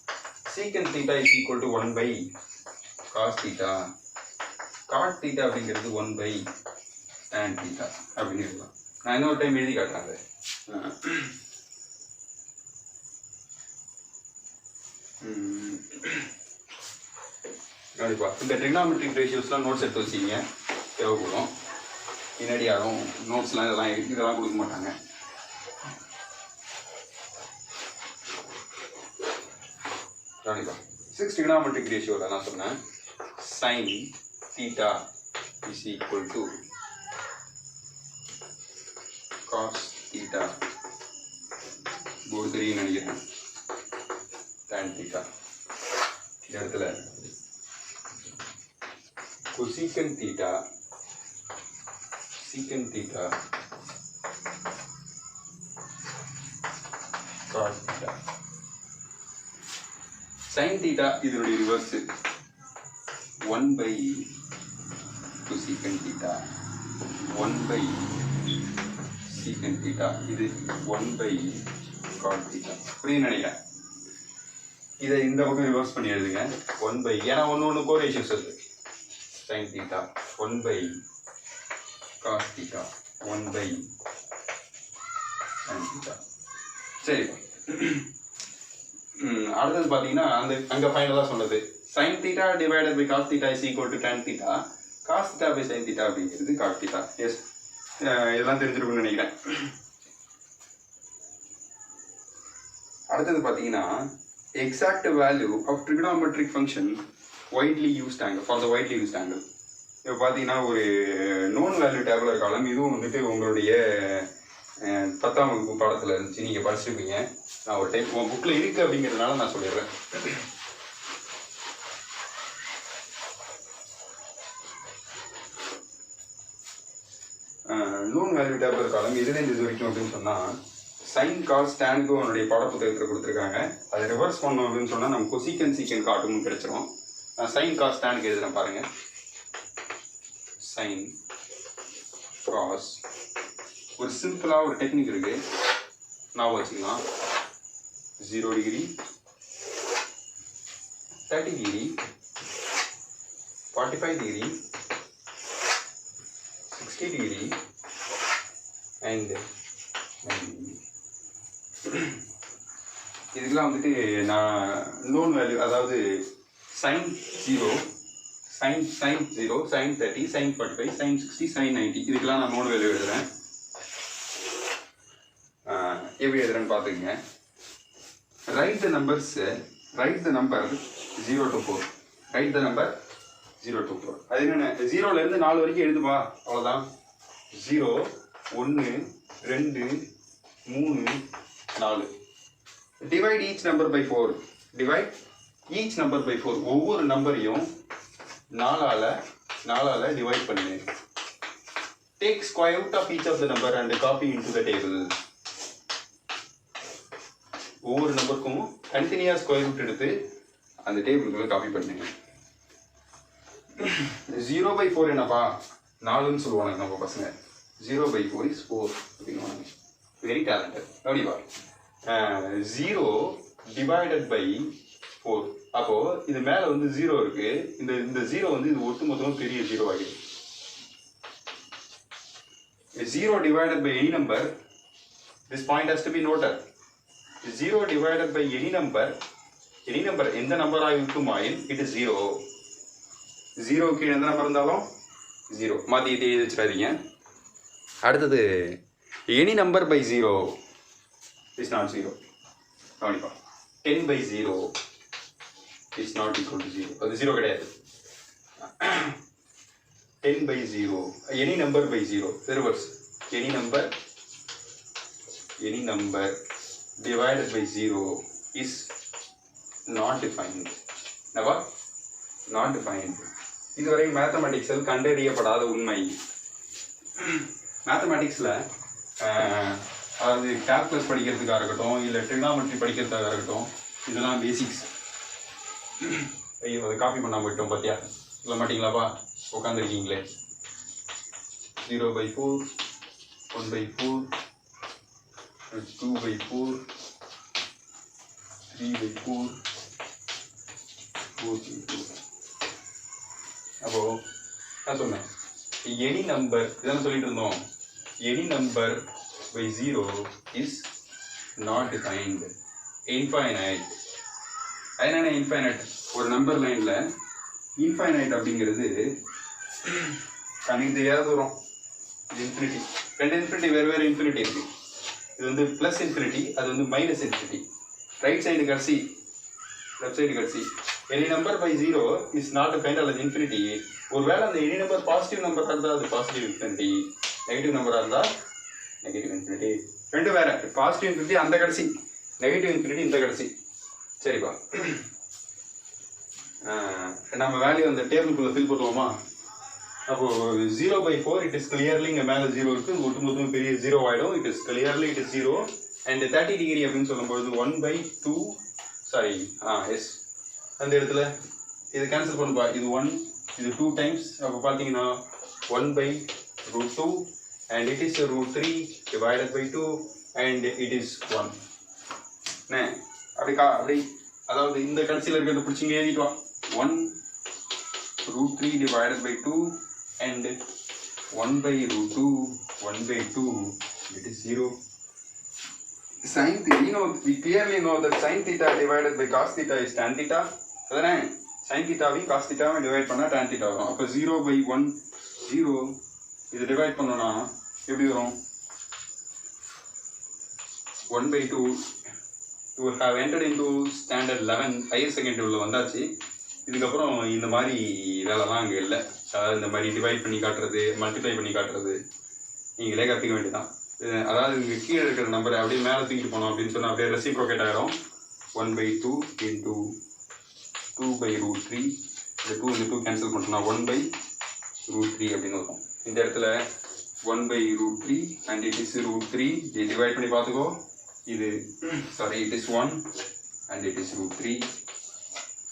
Secant theta is equal to 1 by cos theta. Cot theta அப்படிங்கிறது 1 பை tan தீட்டா அப்படின்னு எழுதலாம். நான் இன்னொரு டைம் எழுதி காட்டுறேன். கண்டிப்பாக இந்த ட்ரிக்னாமெட்ரிக் ரேஷியோஸ்லாம் நோட்ஸ் எடுத்து வச்சிங்க, தேவைப்படும். பின்னாடி யாரும் நோட்ஸ்லாம் இதெல்லாம் கொடுக்க மாட்டாங்க. கண்டிப்பாக 6 ட்ரிக்னாமெட்ரிக் ரேஷியோவில் நான் சொன்னேன் sin theta is equal to cos theta board தெரியும் நினைக்கிறேன், tan theta. இந்த இடத்துல cosecant theta secant theta cos theta. sin theta இதனுடைய reverse 1 by cosecant theta 1 by secant theta, இது 1 by cos theta. புரியுது நினைக்கிறேன். இதை இந்த பக்கம் ரிவர்ஸ் பண்ணி எழுதுங்க 1 by, ஏன்னா ஒன்று கோரேஷியோஸ் இருக்கு. sin theta 1 by cos theta 1 by sin theta. சரி, அடுத்தது பார்த்தீங்கன்னா அங்கே ஃபைனலாக சொன்னது sin theta divided by cos theta is equal to tan theta, cos theta by sin theta அப்படிங்கிறது cos theta. எஸ், இதெல்லாம் தெரிஞ்சிருக்கும்னு நினைக்கிறேன். அடுத்தது பார்த்தீங்கன்னா exact value of trigonometric function widely used angle for the widely used angle. இப்போ பார்த்தீங்கன்னா ஒரு known value tabular காலம், இதுவும் வந்துட்டு உங்களுடைய 10ஆம் வகுப்பு பாடத்தில் இருந்துச்சு, நீங்கள் படிச்சிருப்பீங்க. நான் ஒரு டைம் உங்கள் புக்கில் இருக்குது அப்படிங்கிறதுனால நான் சொல்லிடுறேன். நோன் வேல்யூ டேபுலர் காலம் எதுலேருந்து இது வரைக்கும் அப்படின்னு சொன்னால் சைன் காஸ் டேனுக்கு உன்னுடைய பாடப்புத்தகத்தில் கொடுத்துருக்காங்க. அதை ரிவர்ஸ் பண்ணோம் அப்படின்னு சொன்னால் நம்ம கொசிகன் சீக்கன் காட்டுன்னு கிடைச்சிரும். நான் சைன் காஸ் டேனுக்கு எழுதுறேன் பாருங்கள். சைன் காஸ் ஒரு சிம்பிளாக ஒரு டெக்னிக் இருக்குது, நான் வச்சுக்கலாம். 0 degree 30 degree 45 degree 60 degree and 90 degree. இதுக்கெல்லாம் வந்துட்டு நான் நோன் வேல்யூ, அதாவது sin 0 sin 0 sin 30 sin 45 sin 60 sin 90, இதுக்கெல்லாம் நான் நோன் வேல்யூ எழுதுறேன். எப்படி எழுதுறேன்னு பார்த்துக்கங்க. Right the numbers, right the number 0 to 4, right the number 0 to 4. அது என்னென்ன, 0லேருந்து 4 வரைக்கும் எழுதுப்பா, அவ்வளோதான். 0 1 2 3 4. Divide each number by 4, divide each number by 4. ஒவ்வொரு நம்பரையும் 4ஆல் டிவைட் பண்ணு. Take square root of each of the number and copy into the table. ஒவ்வொரு நம்பருக்கும் தனித்தனியாக ஸ்கொயர் ரூட் எடுத்து அந்த டேபிளுக்குள்ள காப்பி பண்ணுங்க. 0/4 என்னப்பா, 4ன்னு சொல்லுவாங்க நம்ம பசங்க. 0/4 is 4 அப்படின்னு. Very talented. அப்படிப்பா 0 டிவைடட் பை 4. அப்போ இது மேலே வந்து 0 இருக்கு, இந்த 0 வந்து இது ஒட்டு மொத்தமும் பெரிய 0 ஆகிடும். 0 divided by any number, this point has to be noted. 0 divided by any number, எந்த நம்பராக இருக்குமாயின் it is 0. 0க்கு எந்த நம்பர் இருந்தாலும் 0 மாற்றி எழுதி வச்சுடாதீங்க. அடுத்தது any number by 0 is not 0. கவனிப்பா 10/0 is not equal to 0. அது 0 கிடையாது. 10/0, any number by 0, reverse. Any number divided by 0 is not defined. Never? Not defined. இதுவரை மேத்தமெட்டிக்ஸில் கண்டறியப்படாத உண்மை. மேத்தமெட்டிக்ஸில் அதாவது கால்குலஸ் படிக்கிறதுக்காக இருக்கட்டும், இல்லை ட்ரிகனாமெட்ரி படிக்கிறதுக்காக இருக்கட்டும், இதெல்லாம் பேசிக்ஸ். ஐயோ, அதை காப்பி பண்ணாமல் போயிட்டோம் பார்த்தியா, சொல்ல மாட்டிங்களாப்பா, உட்காந்துருக்கீங்களே. 0/4, 1/4, 2/4, 3/4, 4/4. அப்போ நான் சொன்னேன் எனி நம்பர், இதான சொல்லிட்டு இருந்தோம். Any number by 0 is not defined. Infinite. என்னென்ன இன்ஃபைனைட்? ஒரு நம்பர் லைனில் இன்ஃபைனைட் அப்படிங்கிறது கணக்கு தெரியாத தூரம். இது இன்ஃபினிட்டி. ரெண்டு இன்ஃபினிட்டி வேறு இன்ஃபினிட்டி இருக்குது. இது வந்து ப்ளஸ் இன்ஃபினிட்டி, அது வந்து மைனஸ் இன்ஃபினிட்டி. ரைட் சைடு கடைசி, லெஃப்ட் சைடு கடைசி. Any number by 0 is not kind அல்லது இன்ஃபினிட்டி. ஒருவேளை அந்த எனி நம்பர் பாசிட்டிவ் நம்பராக இருந்தால் அது பாசிட்டிவ் இன்ஃபினிட்டி, நெகட்டிவ் நம்பராக இருந்தால் நெகட்டிவ் இன்ஃபினிட்டி. ரெண்டு வேறு. பாசிட்டிவ் இன்ஃபினிட்டி அந்த கடைசி, நெகட்டிவ் இன்ஃபினிட்டி இந்த கடைசி. சரிப்பா, நம்ம வேல்யூ அந்த டேபிள்குள்ளே ஃபில் பண்ணுவோமா? அப்போது 0/4 இட் இஸ் கிளியர்லி இங்கே மேலே 0 இருக்குது, ஒட்டுமொத்தம் பெரிய 0 ஆகிடும். It is clearly it is 0. And 30 degree அப்படின்னு சொல்லும்போது 1/2 சாரி எஸ் அந்த இடத்துல இது கேன்சல் பண்ணுப்பா. இது 1 இது 2 டைம்ஸ். அப்போ பார்த்தீங்கன்னா 1/√2 and it is √3 divided by 2 and it is 1. அப்படி அதாவது இந்த கடைசியில் இருக்கிறத பிடிச்சிங்க எழுதிட்டு வா. 1√3 divided by 2 and 1/√2 1/2 it is 0. Sin theta, we clearly know that sin theta divided by cos theta is tan theta. அதானே? sin theta வை cos theta வை divide பண்ணா tan theta வரும். அப்போ 0/1 0 இது டிவைட் பண்ணோம்னா எப்படி வரும்? 1/2. You have entered into standard 11 higher secondary உள்ள வந்தாச்சு. இதுக்கப்புறம் இந்த மாதிரி வேலைலாம் அங்கே இல்லை. அதாவது இந்த மாதிரி டிவைட் பண்ணி காட்டுறது, மல்டிப்ளை பண்ணி காட்டுறது நீங்களே கற்றுக்க வேண்டியதான். அதாவது இங்கே கீழே இருக்கிற நம்பரை அப்படியே மேலே தூக்கிட்டு போனோம் அப்படின்னு சொன்னால் அப்படியே ரெசிப்ரோகேட் ஆகிடும். 1/2 into 2/√3. இந்த 2 இந்த 2 கேன்சல் பண்ணிட்டோம்னா 1/√3 அப்படின்னு வரும். இந்த இடத்துல 1/√3 and it is √3. இது டிவைட் பண்ணி பார்த்துக்கோ. இது sorry it is 1 and it is √3.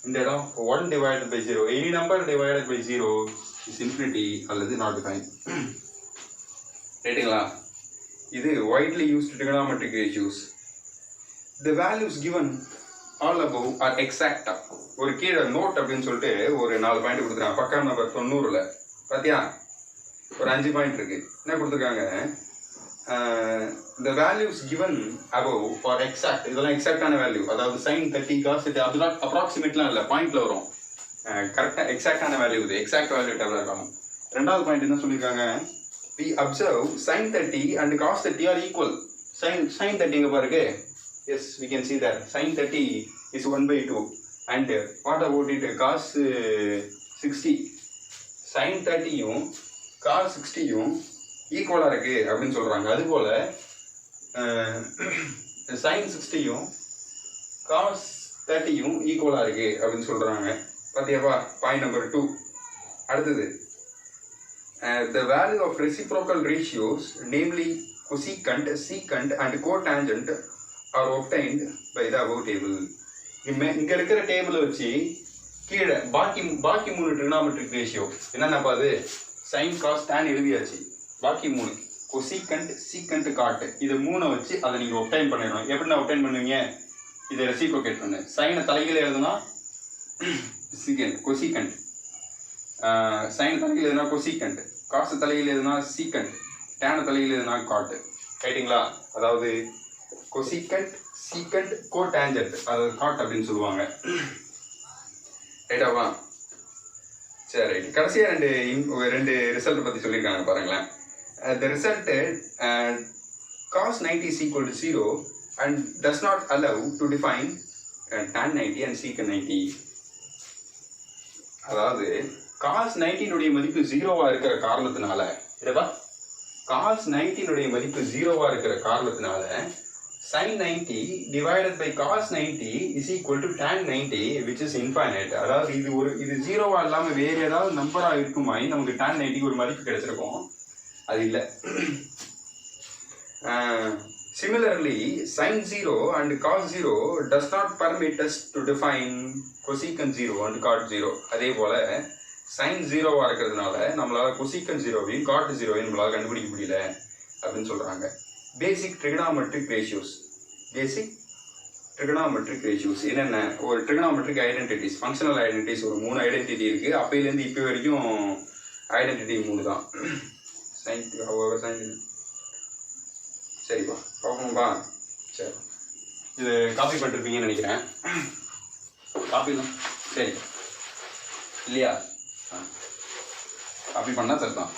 இந்த இடம் 1 divided by 0. Any number divided by 0 is infinity அல்லது not defined. ரைட்டுங்களா? இது widely used trigonometric ratios. The values given all above are exact. ஒரு கீழே நோட் அப்படின்னு சொல்லிட்டு ஒரு 4 பாயிண்ட் கொடுத்துருக்காங்க. பக்கம் நம்பர் 90ல் பார்த்தியா? ஒரு 5 பாயிண்ட் இருக்கு. என்ன கொடுத்துருக்காங்க? The values given above are exact. இதெல்லாம் எக்ஸாக்டான வேல்யூ. அதாவது sin 30 cos 30 அதெல்லாம் அப்ராக்சிமேட்லாம் இல்லை, பாயிண்ட்ல வரும். கரெக்டாக எக்ஸாக்டான வேல்யூ. இது எக்ஸாக்ட் வேல்யூ டேபிள் இருக்கணும். ரெண்டாவது பாயிண்ட் என்ன சொல்லியிருக்காங்க? We observe sin 30 and cos 30 are equal. Sin 30 இங்கே பாருங்க. Yes, we can see that. Sin 30 is 1/2. And what about it? Cos 60. Sin 30யும் cos 60யும் ஈக்குவலாக இருக்கு அப்படின்னு சொல்கிறாங்க. அதுபோல் sin 60யும் cos 30யும் ஈக்குவலாக இருக்கு அப்படின்னு சொல்கிறாங்க. பார்த்தியாப்பா? Point number 2. அடுத்தது the value of reciprocal ratios, namely cosecant, secant and cotangent are obtained by the above table. இங்கே இருக்கிற டேபிளை வச்சு கீழே பாக்கி 3 trigonometric ரேஷியோ என்னென்னப்பா? அது sin cos tan எழுதியாச்சு. பாக்கி 3 cosecant, secant, cot இது 3 வச்சு அதை நீங்கள் ஒப்டைன் பண்ணிடணும். எப்படி நான் ஒப்டைன் பண்ணுவீங்க? இதை ரெசிப்ரோகேட் பண்ணு. சைனை தலைகீழ எழுதுனா secant cosecant, சைன் தலைகீழ எழுதுனா cosecant, காசு தலைகீழ எழுதுனா secant, tan தலைகீழ எழுதுனா cot. ரைட்டுங்களா? அதாவது cosecant, secant, cotangent அது cot அப்படின்னு சொல்லுவாங்க. ரைட்டாவா? சரி ரைட். கடைசியாக ரெண்டு ரிசல்ட் பற்றி சொல்லியிருக்காங்க பாருங்களேன். The result cos 90 is equal to 0 and does not allow to define tan 90 and secant 90. அதாவது cos 90 மதிப்பு 0வா இருக்கிற காரணத்தினால, இதப்பா cos 90 மதிப்பு 0வா இருக்கிற காரணத்தினால sin 90 divided by cos 90 is equal to tan 90 which is infinite. அதாவது இது 0வா இல்லாமல் வேறு ஏதாவது நம்பராக இருக்குமாய் நமக்கு tan 90 ஒரு மதிப்பு கிடைச்சிருக்கும். அது இல்லை. Similarly, sin 0 and cos 0 does not permit us to define cosecant 0 and cot 0. அதே போல sin 0வா இருக்கிறதுனால நம்மளால cosecant 0வையும் cot 0வையும் நம்மளால கண்டுபிடிக்க முடியல அப்படின்னு சொல்றாங்க. பேசிக் ட்ரிகனாமெட்ரிக் ரேஷியோஸ். பேசிக் ட்ரிகனாமெட்ரிக் ரேஷியோஸ் என்னென்ன? ஒரு ட்ரிகனாமெட்ரிக் ஐடென்டிட்டிஸ், ஃபங்க்ஷனல் ஐடென்டிட்டிஸ் ஒரு 3 ஐடென்டிட்டி இருக்குது. அப்போலேருந்து இப்போ வரைக்கும் ஐடென்டிட்டி 3 தான். சரிப்பா, பார்க்கணும்பா. சரி, இது காப்பி பண்ணிருப்பீங்கன்னு நினைக்கிறேன். காப்பி தான். சரி இல்லையா? அப்படி பண்ணால் சரிதான்.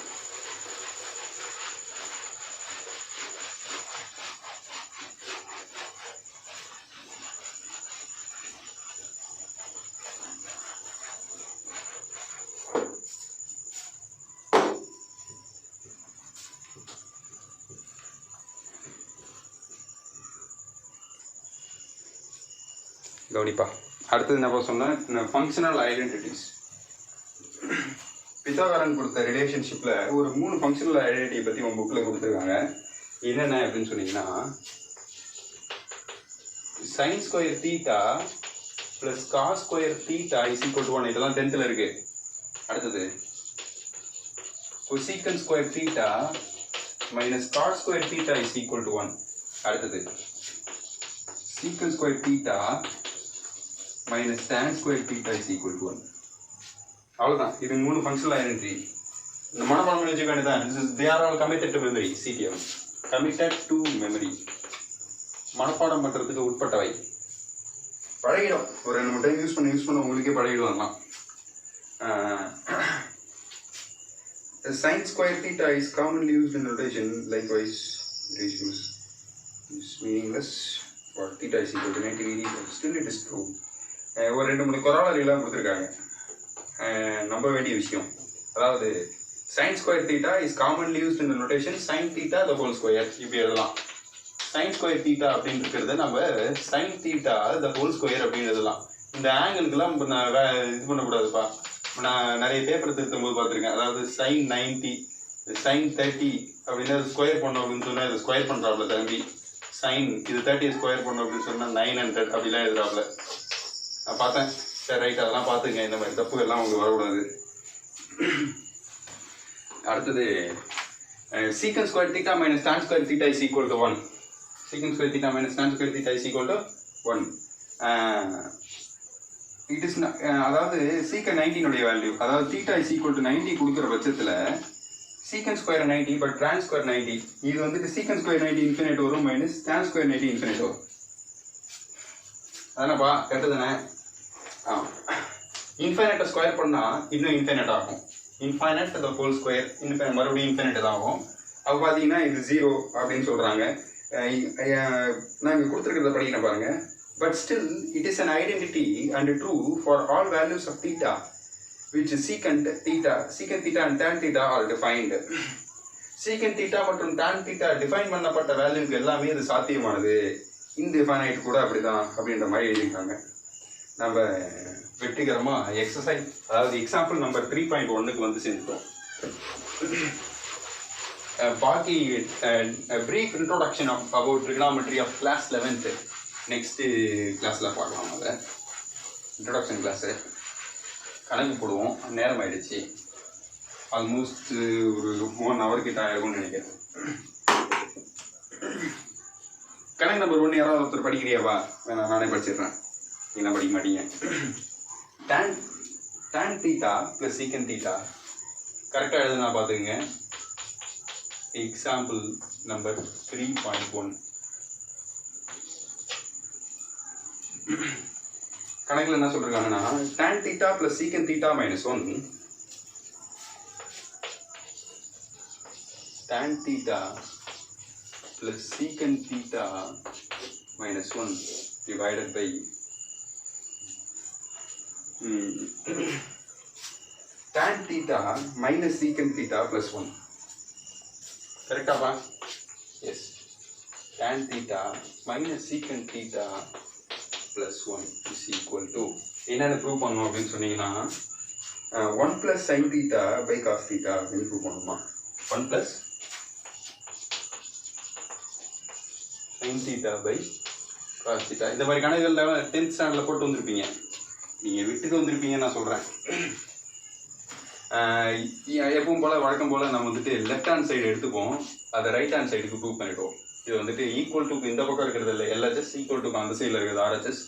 கவனிப்பா. அடுத்தது என்ன சொன்னேன், ஃபங்க்ஷனல் ஐடென்டிட்டிஸ். பித்தாகரன் கொடுத்த ரிலேஷன்ஷிப்பில் ஒரு 3 ஃபங்க்ஷனல் ஐடென்டிட்டியை பற்றி உங்கள் புக்கில் கொடுத்துருக்காங்க. என்னென்ன அப்படின்னு சொன்னீங்கன்னா, sine square theta plus cos square theta is equal to 1. இதெல்லாம் 10th இருக்கு. அடுத்தது cosecant square theta minus cos square theta is equal to 1. அடுத்தது secant square theta minus tan square theta is equal to 1. அவ்வளோதான். இது 3 functional identity. இந்த மனப்பாடம் வச்சுக்க வேண்டியதான். They are all committed to memory. CTM committed to memory. மனப்பாடம் பண்ணுறதுக்கு உட்பட்டவை. பழகிடும். ஒரு 2 டைம் யூஸ் பண்ண உங்களுக்கே பழகிடுவாங்களாம். Sin square theta is commonly used in notation. Likewise, it is meaningless for theta is equal to 90 degree. Still it is true. ஒரு 2-3 கொராலரிலாம் கொடுத்துருக்காங்க. நம்ப வேண்டிய விஷயம். அதாவது sin square theta is commonly used in the notation sin theta the whole square. இப்படி எழுதலாம். sin square theta அப்படின்னு இருக்கிறத நம்ம sin theta the whole square அப்படின்னு எழுதலாம். இந்த ஆங்கிளுக்கெல்லாம் இது பண்ணக்கூடாதுப்பா. நான் நிறைய பேப்பர் திருத்தும் போது பார்த்துருக்கேன். அதாவது sin 90 sin 30 அப்படின்னா ஸ்கொயர் பண்ணோம் அப்படின்னு சொன்னால் இதை ஸ்கொயர் பண்ணுறாப்புல தம்பி. sin இது 30 ஸ்கொயர் பண்ணோம் அப்படின்னு சொன்னால் 900 அப்படிலாம் எழுதுறாப்புல. நான் பார்த்தேன். சரி ரைட், அதெல்லாம் பார்த்துங்க. இந்த மாதிரி தப்புகள்லாம் உங்களுக்கு வரக்கூடாது. அடுத்தது secant square theta minus tan square theta is equal to 1. சீக்கன் square theta minus tan square theta is equal to 1. It is அதாவது சீக்கன் 90 வேல்யூ, அதாவது தீட்டா இஸ் ஈக்குவல் டு 90 கொடுக்குற பட்சத்தில் சீக்கன் ஸ்கொயர் 90 பட் tan ஸ்கொயர் 90. இது வந்துட்டு சீக்கன் ஸ்கொயர் 90 இன்ஃபினிட் வரும் மைனஸ் tan ஸ்கொயர் 90 இன்ஃபினிட் வரும். அதானப்பா கரெக்டு தானே? இன்ஃபைனட்டை ஸ்கொயர் பண்ணால் இன்னும் இன்ஃபைனட் ஆகும். இன்ஃபைனட் த ஹோல் ஸ்கொயர் மறுபடியும் இன்ஃபைனட் தான் ஆகும். அப்போ பார்த்தீங்கன்னா இது 0 அப்படின்னு சொல்கிறாங்க. நான் இங்கே கொடுத்துருக்கிறத படிக்கிறேன் பாருங்கள். But still, it is an identity and true for all values of theta, which secant theta and tan theta are defined. Secant theta மற்றும் tan theta define பண்ணப்பட்ட வேல்யூக்கு எல்லாமே இது சாத்தியமானது. இன்டிஃபைனைட் கூட அப்படிதான் அப்படின்ற மாதிரி எழுதியிருக்காங்க. நம்ம வெற்றிகரமாக எக்ஸசைஸ், அதாவது எக்ஸாம்பிள் நம்பர் 3.1க்கு வந்து சேர்ந்துட்டோம். பாக்கி brief introduction about trigonometry of class 11th next கிளாஸில் பார்க்கலாம். அதை இன்ட்ரடக்ஷன் கிளாஸு கணக்கு போடுவோம். நேரம் ஆகிடுச்சு. ஆல்மோஸ்ட் ஒரு 1 hour கிட்ட ஆகும்னு நினைக்கிறேன். கணக்கு நம்பர் 1 யாராவது ஒருத்தர் படிக்கிறியாவா? வேணாம், நானே படிச்சிடுறேன். என்ன படிக்க மாட்டீங்க. tan theta plus secant theta கரெக்டாக எழுதுனா பார்த்துக்குங்க. எக்ஸாம்பிள் நம்பர் 3.1 கணக்கில் என்ன சொல்றாங்கன்னா tan theta plus secant theta minus 1, tan theta plus secant theta minus 1 divided by tan theta minus secant theta plus 1. கரெக்டாப்பா? Yes. tan theta minus secant theta plus 1 is equal to என்னென்ன prove பண்ணணும் அப்படின்னு சொன்னீங்கன்னா 1 plus sin theta by cos theta அப்படின்னு prove பண்ணணுமா? 1 plus sin theta by cos theta. இந்த மாதிரி கணக்குகள் 10th ஸ்டாண்டர்டில் போட்டு வந்திருப்பீங்க. நீங்கள் விட்டுட்டு வந்திருப்பீங்க நான் சொல்கிறேன். எப்பவும் போல் வழக்கம் போல் நம்ம வந்துட்டு லெஃப்ட் ஹேண்ட் சைடு எடுத்துப்போம், அதை ரைட் ஹேண்ட் சைடுக்கு ப்ரூவ் பண்ணிவிடுவோம். இது வந்துட்டு ஈக்குவல் டு இந்த பக்கம் இருக்கிறது இல்லை, எல்ஹெச்எஸ் ஈக்குவல் டு அந்த சைடில் இருக்கிறது ஆர்ஹெச்எஸ்.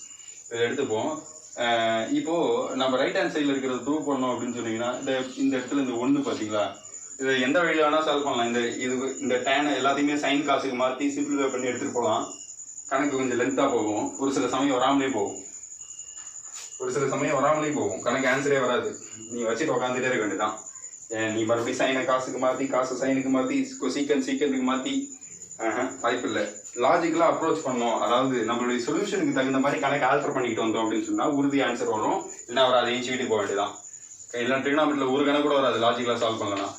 இதை எடுத்துப்போம். இப்போது நம்ம ரைட் ஹேண்ட் சைடில் இருக்கிறது ப்ரூவ் பண்ணோம் அப்படின்னு சொன்னீங்கன்னா இந்த இடத்துல இந்த 1 பார்த்தீங்களா, இதை எந்த வழியில் வேணால் சால்வ் பண்ணலாம். இந்த டேனை எல்லாத்தையுமே சைன் காசுக்கு மாற்றி சிம்பிளிஃபை பண்ணி எடுத்துகிட்டு போகலாம். கணக்கு கொஞ்சம் லென்த்தாக போகும், ஒரு சில சமயம் வராமலே போகும். ஒரு சில சமயம் வராமலேயும் போகும், கணக்கு ஆன்சரே வராது, நீ வச்சுட்டு உட்காந்துட்டே இருக்க வேண்டியதான். நீ மறுபடியும் சைனை காசுக்கு மாற்றி, காசு சைனுக்கு மாற்றி, சீக்கிரத்துக்கு மாற்றி வாய்ப்பு இல்லை. லாஜிக்கலாக அப்ரோச் பண்ணோம், அதாவது நம்மளுடைய சொல்யூஷனுக்கு தகுந்த மாதிரி கணக்கு ஆல்டர் பண்ணிக்கிட்டு வந்தோம் அப்படின்னு சொன்னால் உறுதி ஆன்சர் வரும். இல்லைன்னா அவர் அதை ஈச்சி வீட்டுக்கு போக வேண்டியதான். இல்லை ட்ரிகனாமெட்ரியில் ஒரு கணக்கு கூட வராது லாஜிக்கலாக சால்வ் பண்ணலாம்.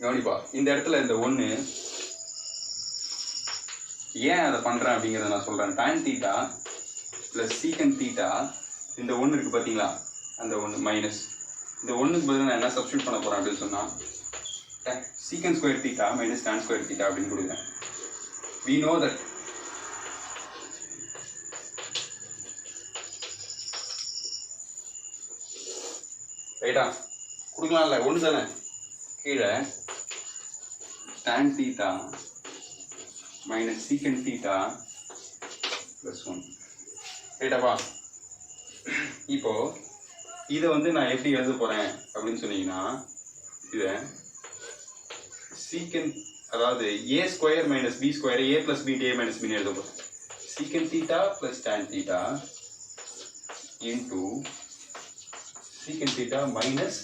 கவனிப்பா, இந்த இடத்துல இந்த ஒன்று ஏன் அதை பண்ணுறேன் அப்படிங்கிறத நான் சொல்கிறேன். டான் தீட்டா ப்ளஸ் சீக்கன் தீட்டா, இந்த ஒன்று இருக்குது பார்த்தீங்களா, அந்த ஒன்று மைனஸ், இந்த ஒன்றுக்கு பதிலாக நான் என்ன சப்ஸ்டியூட் பண்ண போகிறேன் அப்படின்னு சொன்னால் சீக்கன் square theta minus Don square theta அப்படின்னு கொடுக்குறேன். we know that ரைட்டா, கொடுக்கலாம்ல, ஒன்று தானே, கீழே டான் தீட்டா மைனஸ் சீக்கன் தீட்டா ப்ளஸ் 1 ரைட்டாப்பா. இப்போ இதை வந்து நான் எப்படி எழுத போகிறேன் அப்படின்னு சொன்னீங்கன்னா, இதை சீக்கன், அதாவது ஏ square minus B square, A plus B A minus பின்னு எழுத போகிறேன். சீக்கன் theta plus tan theta into சீக்கன் தீட்டா மைனஸ்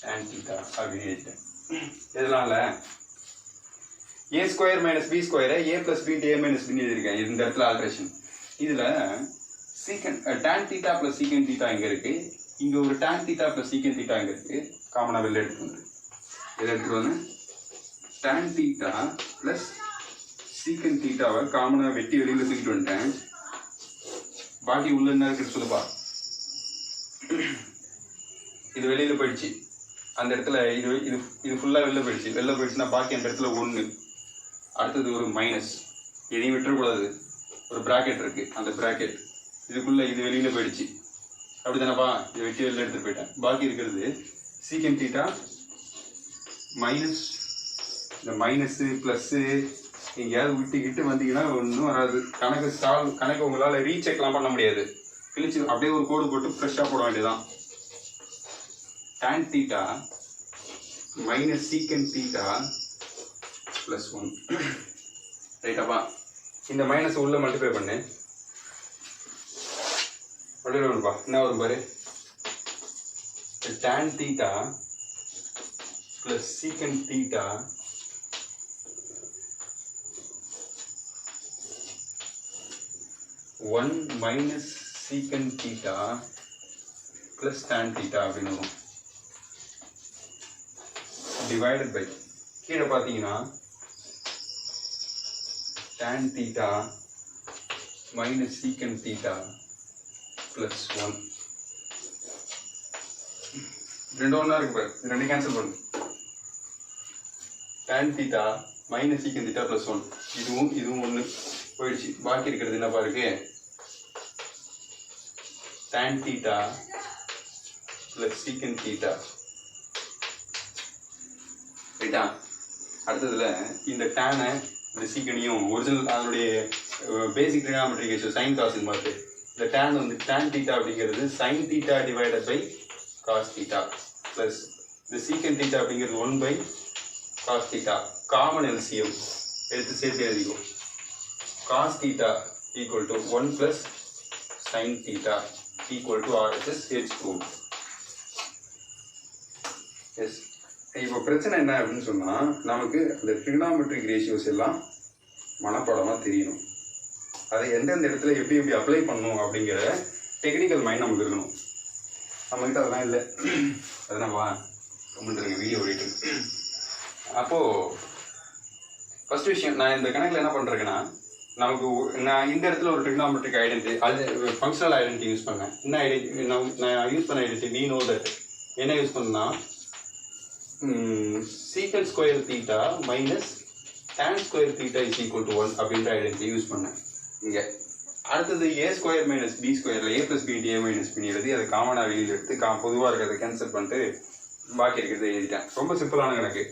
டான் தீட்டா அப்படின்னு எழுதிட்டேன். எதனால ஏ ஸ்கொயர் மைனஸ் பி ஸ்கொயரை ஏ ப்ளஸ் பி ஏ மைனஸ் பின்னு எழுதியிருக்கேன். இந்த இடத்துல ஆல்ட்ரேஷன். இதில் சீக்கன் டான் தீட்டா ப்ளஸ் சீக்கன் தீட்டா இங்கே இருக்குது, இங்கே ஒரு டான் தீட்டா ப்ளஸ் சீக்கன் தீட்டா இங்கே இருக்குது. காமனாக வெளில எடுத்துகிட்டு வந்து எதை எடுத்துகிட்டு வந்து டான் தீட்டா ப்ளஸ் சீக்கன் தீட்டாவை காமனாக வெட்டி வெளியில் தூக்கிட்டு வந்துட்டேன். பாக்கி உள்ள என்ன இருக்குன்னு சொல்லுப்பா. இது வெளியில் போயிடுச்சு, அந்த இடத்துல இது இது இது ஃபுல்லாக வெளில போயிடுச்சுன்னா பாக்கி அந்த இடத்துல 1, அடுத்தது ஒரு மைனஸ், எதையும் விட்டுறக்கூடாது, ஒரு ப்ராக்கெட் இருக்குது, அந்த ப்ராக்கெட் இதுக்குள்ளே இது வெளியில் போயிடுச்சு. அப்படி தானேப்பா, இதை வெட்டி வெளியில் எடுத்துகிட்டு போயிட்டேன். பாக்கி இருக்கிறது சீக்கன் தீட்டா மைனஸ், இந்த மைனஸு ப்ளஸ்ஸு எங்கேயாவது விட்டுக்கிட்டு வந்தீங்கன்னா ஒன்றும் வராது. கணக்கு உங்களால் ரீசெக்லாம் பண்ண முடியாது. கிழிச்சு அப்படியே ஒரு கோடு போட்டு ஃப்ரெஷ்ஷாக போட வேண்டியதான். டான் தீட்டா மைனஸ் சீக்கன் தீட்டா ப்ளஸ் 1 ரைட்டாப்பா. இந்த மைனஸ் உள்ள மல்டிப்ளை பண்ணு, மல்டிப்ளை பண்ணுப்பா, என்ன வரும் பாரு, டான் தீட்டா ப்ளஸ் சீக்கன் தீட்டா ஒன் மைனஸ் சீக்கன் தீட்டா ப்ளஸ் டான் தீட்டா அப்படின்னு வரும். டிவைடட் பை கீழே பார்த்தீங்கன்னா டான் தீட்டா மைனஸ் சீக்கன் தீட்டா ப்ளஸ் 1. ரெண்டு ஒன்றா இருக்கு பாரு, ரெண்டு கேன்சல் பண்ணு. டான் தீட்டா மைனஸ் சீக்கன் தீட்டா ப்ளஸ் 1, இதுவும் ஒன்று போயிடுச்சு. பாக்கி இருக்கிறது என்னப்பா இருக்கு, டான் தீட்டா ப்ளஸ் சீக்கன் தீட்டா ரைட்டா. அடுத்ததுல இந்த டேனை இந்த சீக்கனையும் ஒரிஜினல் அதனுடைய பேசிக் ட்ரிகனாமெட்ரிக் ரேஷியோ சைன் காஸ் பார்த்து இந்த டேன் வந்து டான் தீட்டா அப்படிங்கிறது sine theta divided by cos theta plus இந்த சீக்கன் தீட்டா அப்படிங்கிறது 1 by cos theta. Common LCM எடுத்து சேர்த்து எழுதிக்கோ. Cos theta equal to 1 plus sine theta equal to RHS H prove. Yes, இப்போ பிரச்சனை என்ன அப்படின்னு சொன்னால், நமக்கு அந்த ட்ரிகனாமெட்ரிக் ரேஷியோஸ் எல்லாம் மனப்பாடமாக தெரியணும். அதை எந்தெந்த இடத்துல எப்படி எப்படி அப்ளை பண்ணணும் அப்படிங்கிற டெக்னிக்கல் மைண்ட் நமக்கு இருக்கணும். நம்மகிட்ட அதெல்லாம் இல்லை. அதெல்லாம் வா கம்மிட்டுருங்க, வீடியோ ஓடிட்டு. அப்போது ஃபஸ்ட் விஷயம், நான் இந்த கணக்கில் என்ன பண்ணுறேன்னா, நமக்கு நான் இந்த இடத்துல ஒரு ட்ரிகனாமெட்ரிக் ஐடென்டிட்டி, அது ஃபங்க்ஷனல் ஐடென்டிட்டி யூஸ் பண்ணேன். என்ன ஐடென்டிட்டி நான் யூஸ் பண்ண ஐடென்டிட்டி, we know that என்ன யூஸ் பண்ணால் சீக்கன் square theta minus Don square theta is equal to 1 அப்படின்ற ஐடென்டிட்டி யூஸ் பண்ணேன் இங்கே. அடுத்தது ஏ square minus B ஸ்கொயரில் A plus B A minus B எழுதி அதை காமனாக வெளியில் எடுத்து பொதுவாக இருக்கிறத கேன்சல் பண்ணிட்டு பாக்கி இருக்கிறத எழுதிட்டேன். ரொம்ப சிம்பிளான கணக்கு.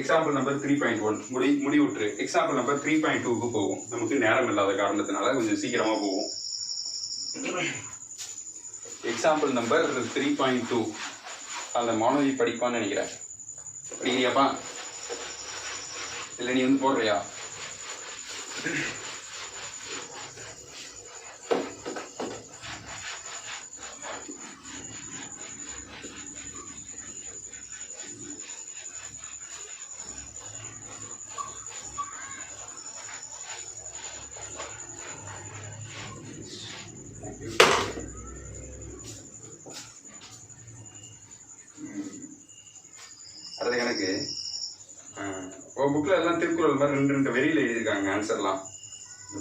Example number 3.1 முடிவுற்று. எக்ஸாம்பிள் நம்பர் 3.2க்கு போகும். நமக்கு நேரம் இல்லாத காரணத்தினால கொஞ்சம் சீக்கிரமாக போகும். எக்ஸாம்பிள் நம்பர் 3.2 அந்த மாணவி படிப்பான்னு நினைக்கிறேன். படிக்கிறியாப்பா? இல்லை நீ வந்து போடுறியா? அடுத்த கணக்கு புக்கில் எல்லாம் திருக்குறள் மாதிரி ரெண்டு ரெண்டு வெறியில் எழுதியிருக்காங்க ஆன்சர்லாம்.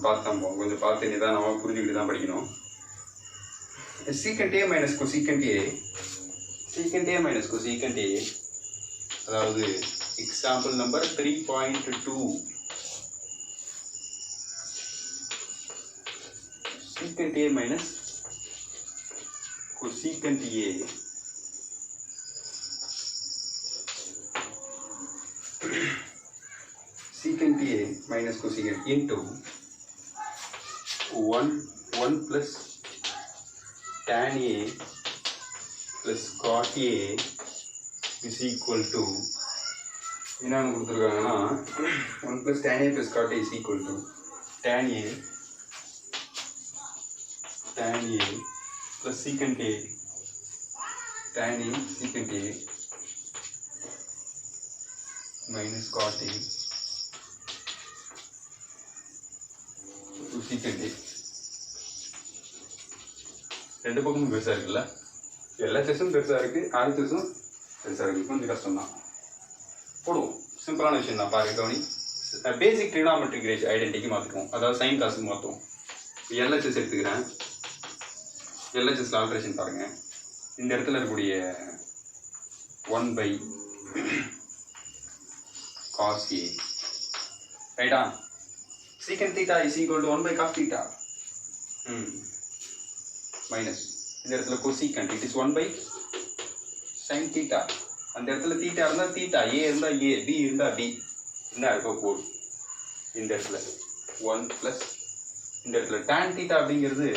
பார்த்து தான் போவோம், கொஞ்சம் பார்த்து நிதானமாக புரிஞ்சுக்கிட்டு தான் படிக்கணும். secant a minus cosecant a, secant a minus cosecant a, அதாவது example number 3.2. secant a minus cosecant a secant a minus cosecant into 1 plus tan a plus cot a is equal to என்னன்னு கொடுத்துருக்காங்கன்னா 1 plus tan a plus cot a is equal to tan a plus secant a tan a secant a minus cot a to secant a. ரெண்டு பக்கமும் பெருசாக இருக்குல்ல, எல்லா செஸ்ஸும் பெருசாக இருக்குது, ஆர்எஸ்எஸும் பெருசாக இருக்குது. கொஞ்சம் கஷ்டம் தான், போடுவோம். சிம்பிளான விஷயம் தான், பாருங்க கவனி. பேசிக் ட்ரிகோனோமெட்ரிக் ரேஷியோ ஐடென்டிட்டி மாற்றுவோம், அதாவது சைன் காசுக்கு மாற்றுவோம். எல்ஹெச்எஸ் எடுத்துக்கிறேன். எல்ஹெச்எஸ்ல ஆல்ட்ரேஷன் பாருங்கள். இந்த இடத்துல இருக்கக்கூடிய 1 cos a, ரைட்டா? secant theta is equal to 1 cos theta. Minus இந்த இடத்துல cosecant, it is 1 sin theta. அந்த இடத்துல தீட்டா இருந்தால் தீட்டா, ஏ இருந்தால் ஏ, பி இருந்தால் பி. என்ன இருக்க போகுது இந்த இடத்துல 1 ப்ளஸ் இந்த இடத்துல tan theta அப்படிங்கிறது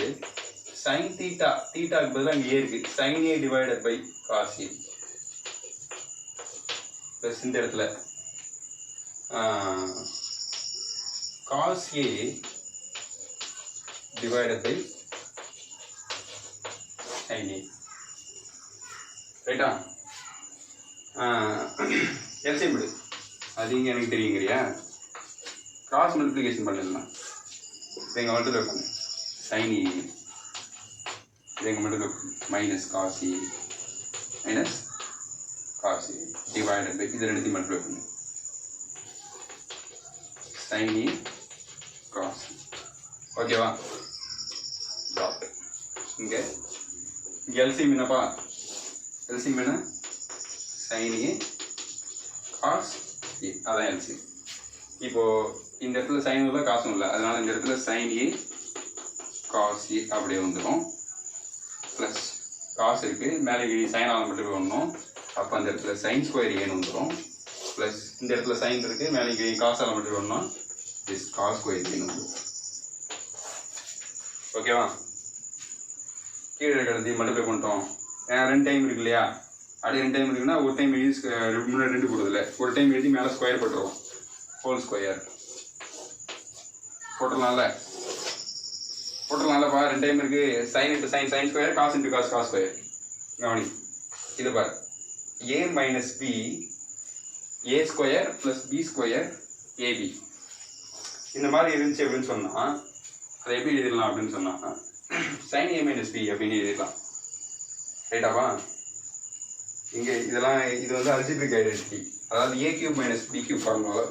sin theta, தீட்டாக்கு பதிலாக அங்கே ஏ இருக்குது, sin a divided by cos a plus இந்த இடத்துல cos a divided by sin a, ரைட்டா? எல்சிஎம் விடு, அது இங்கே எனக்கு தெரியுங்கிறியா? கிராஸ் மல்டிப்ளிகேஷன் பண்ணிடலாம். எங்கள் மட்டும் வைப்பாங்க sin a, எங்கள் மட்டும் வைப்பாங்க minus cos a minus cos a divided by இது ரெண்டுத்தையும் மல்டிப்ளை பண்ணு sin a cos a. ஓகேவா? டாட் இங்கே எல்சிஎம் என்னப்பா? எல்சிஎம் என்ன? sin a cos a, அதான் எல்சிஎம். இப்போது இந்த இடத்துல சைனும் இல்லை காசும் இல்லை, அதனால் இந்த இடத்துல sin a cos a அப்படியே வந்துடும். ப்ளஸ் காசு இருக்குது, மேலே சைனால் மட்டும் வரணும். அப்போ அந்த இடத்துல sin ஸ்கொயர் ஏன்னு வந்துடும். ப்ளஸ் இந்த இடத்துல சைன் இருக்குது, மேலே காசால் மட்டும் வரணும், இஸ் cos ஸ்கொயர் ஏன்னு வந்துடும். ஓகேவா? கீழே இருக்கிறதையும் மல்டிப்ளை பண்ணிட்டோம். ஏன்னா 2 டைம் இருக்கு இல்லையா? அப்படியே 2 டைம் இருக்குன்னா ஒரு டைம் எழுதி முன்னாடி 2 போடுறதில்ல, ஒரு டைம் எழுதி மேலே ஸ்கொயர் போட்டுருவோம், ஹோல் ஸ்கொயர் போட்டுடலாம்ல. 2 டைம் இருக்குது. Sine into sine sine square, cos into cos cos square. கவனி இது பார், a minus b a square plus b square ab. இந்த மாதிரி இருந்துச்சு அப்படின்னு சொன்னால் அதை எப்படி எழுதிடலாம் அப்படின்னு சொன்னால் sin a மைனஸ் பி அப்படின்னு எழுதிடலாம், ரைட்டாவா? இங்கே இதெல்லாம் இது வந்து அல்ஜிப்ரிக் ஐடென்டிட்டி, அதாவது a cube minus b cube formula.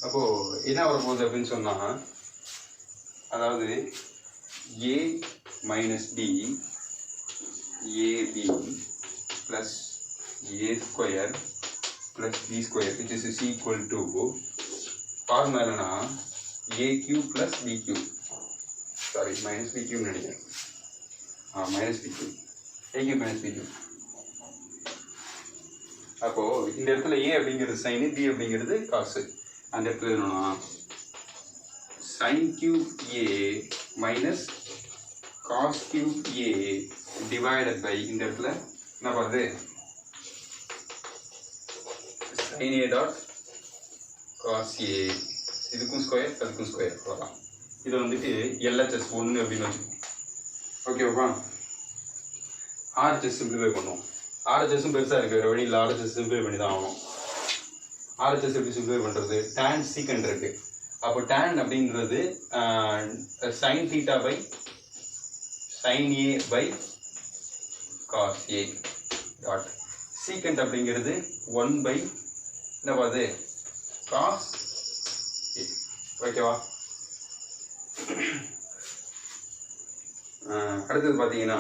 அப்போது என்ன வரப்போகுது அப்படின்னு சொன்னால், அதாவது a minus b ab plus a square plus b square which is equal to formula என்னன்னா a cube plus b cube, sorry minus b cube நினைக்கிறேன், minus b cube, a cube minus b cube. அப்போது இந்த இடத்துல a அப்படிங்கிறது sign, b அப்படிங்கிறது காசு. அந்த இடத்துல என்னன்னா sin cube a minus cos cube a divided by இந்த இடத்துல என்ன பண்ணுறது sin a dot cos a, இதுக்கும் ஸ்கொயர் அதுக்கும் ஸ்கொயர் வரலாம். இதை வந்துட்டு எல்ஹெச்எஸ் 1 அப்படின்னு வச்சுக்கோங்க. ஓகேவா? ஆர்ஹெச்எஸ் சிம்பிளிஃபை பண்ணுவோம். ஆர்ஹெச்எஸும் பெருசாக இருக்குது, வேறு வழி இல்லை, ஆர்ஹெச்எஸ் சிம்பிளிஃபை பண்ணி தான் ஆகணும். ஆர்ஹெச்எஸ் எப்படி சிம்பிளிஃபை பண்ணுறது? tan secant இருக்குது, அப்போ tan அப்படிங்கிறது sin theta by sin a by cos a dot secant அப்படிங்கிறது 1 by என்னவா அது cos a. ஓகேவா? அடுத்தது பார்த்தீங்கன்னா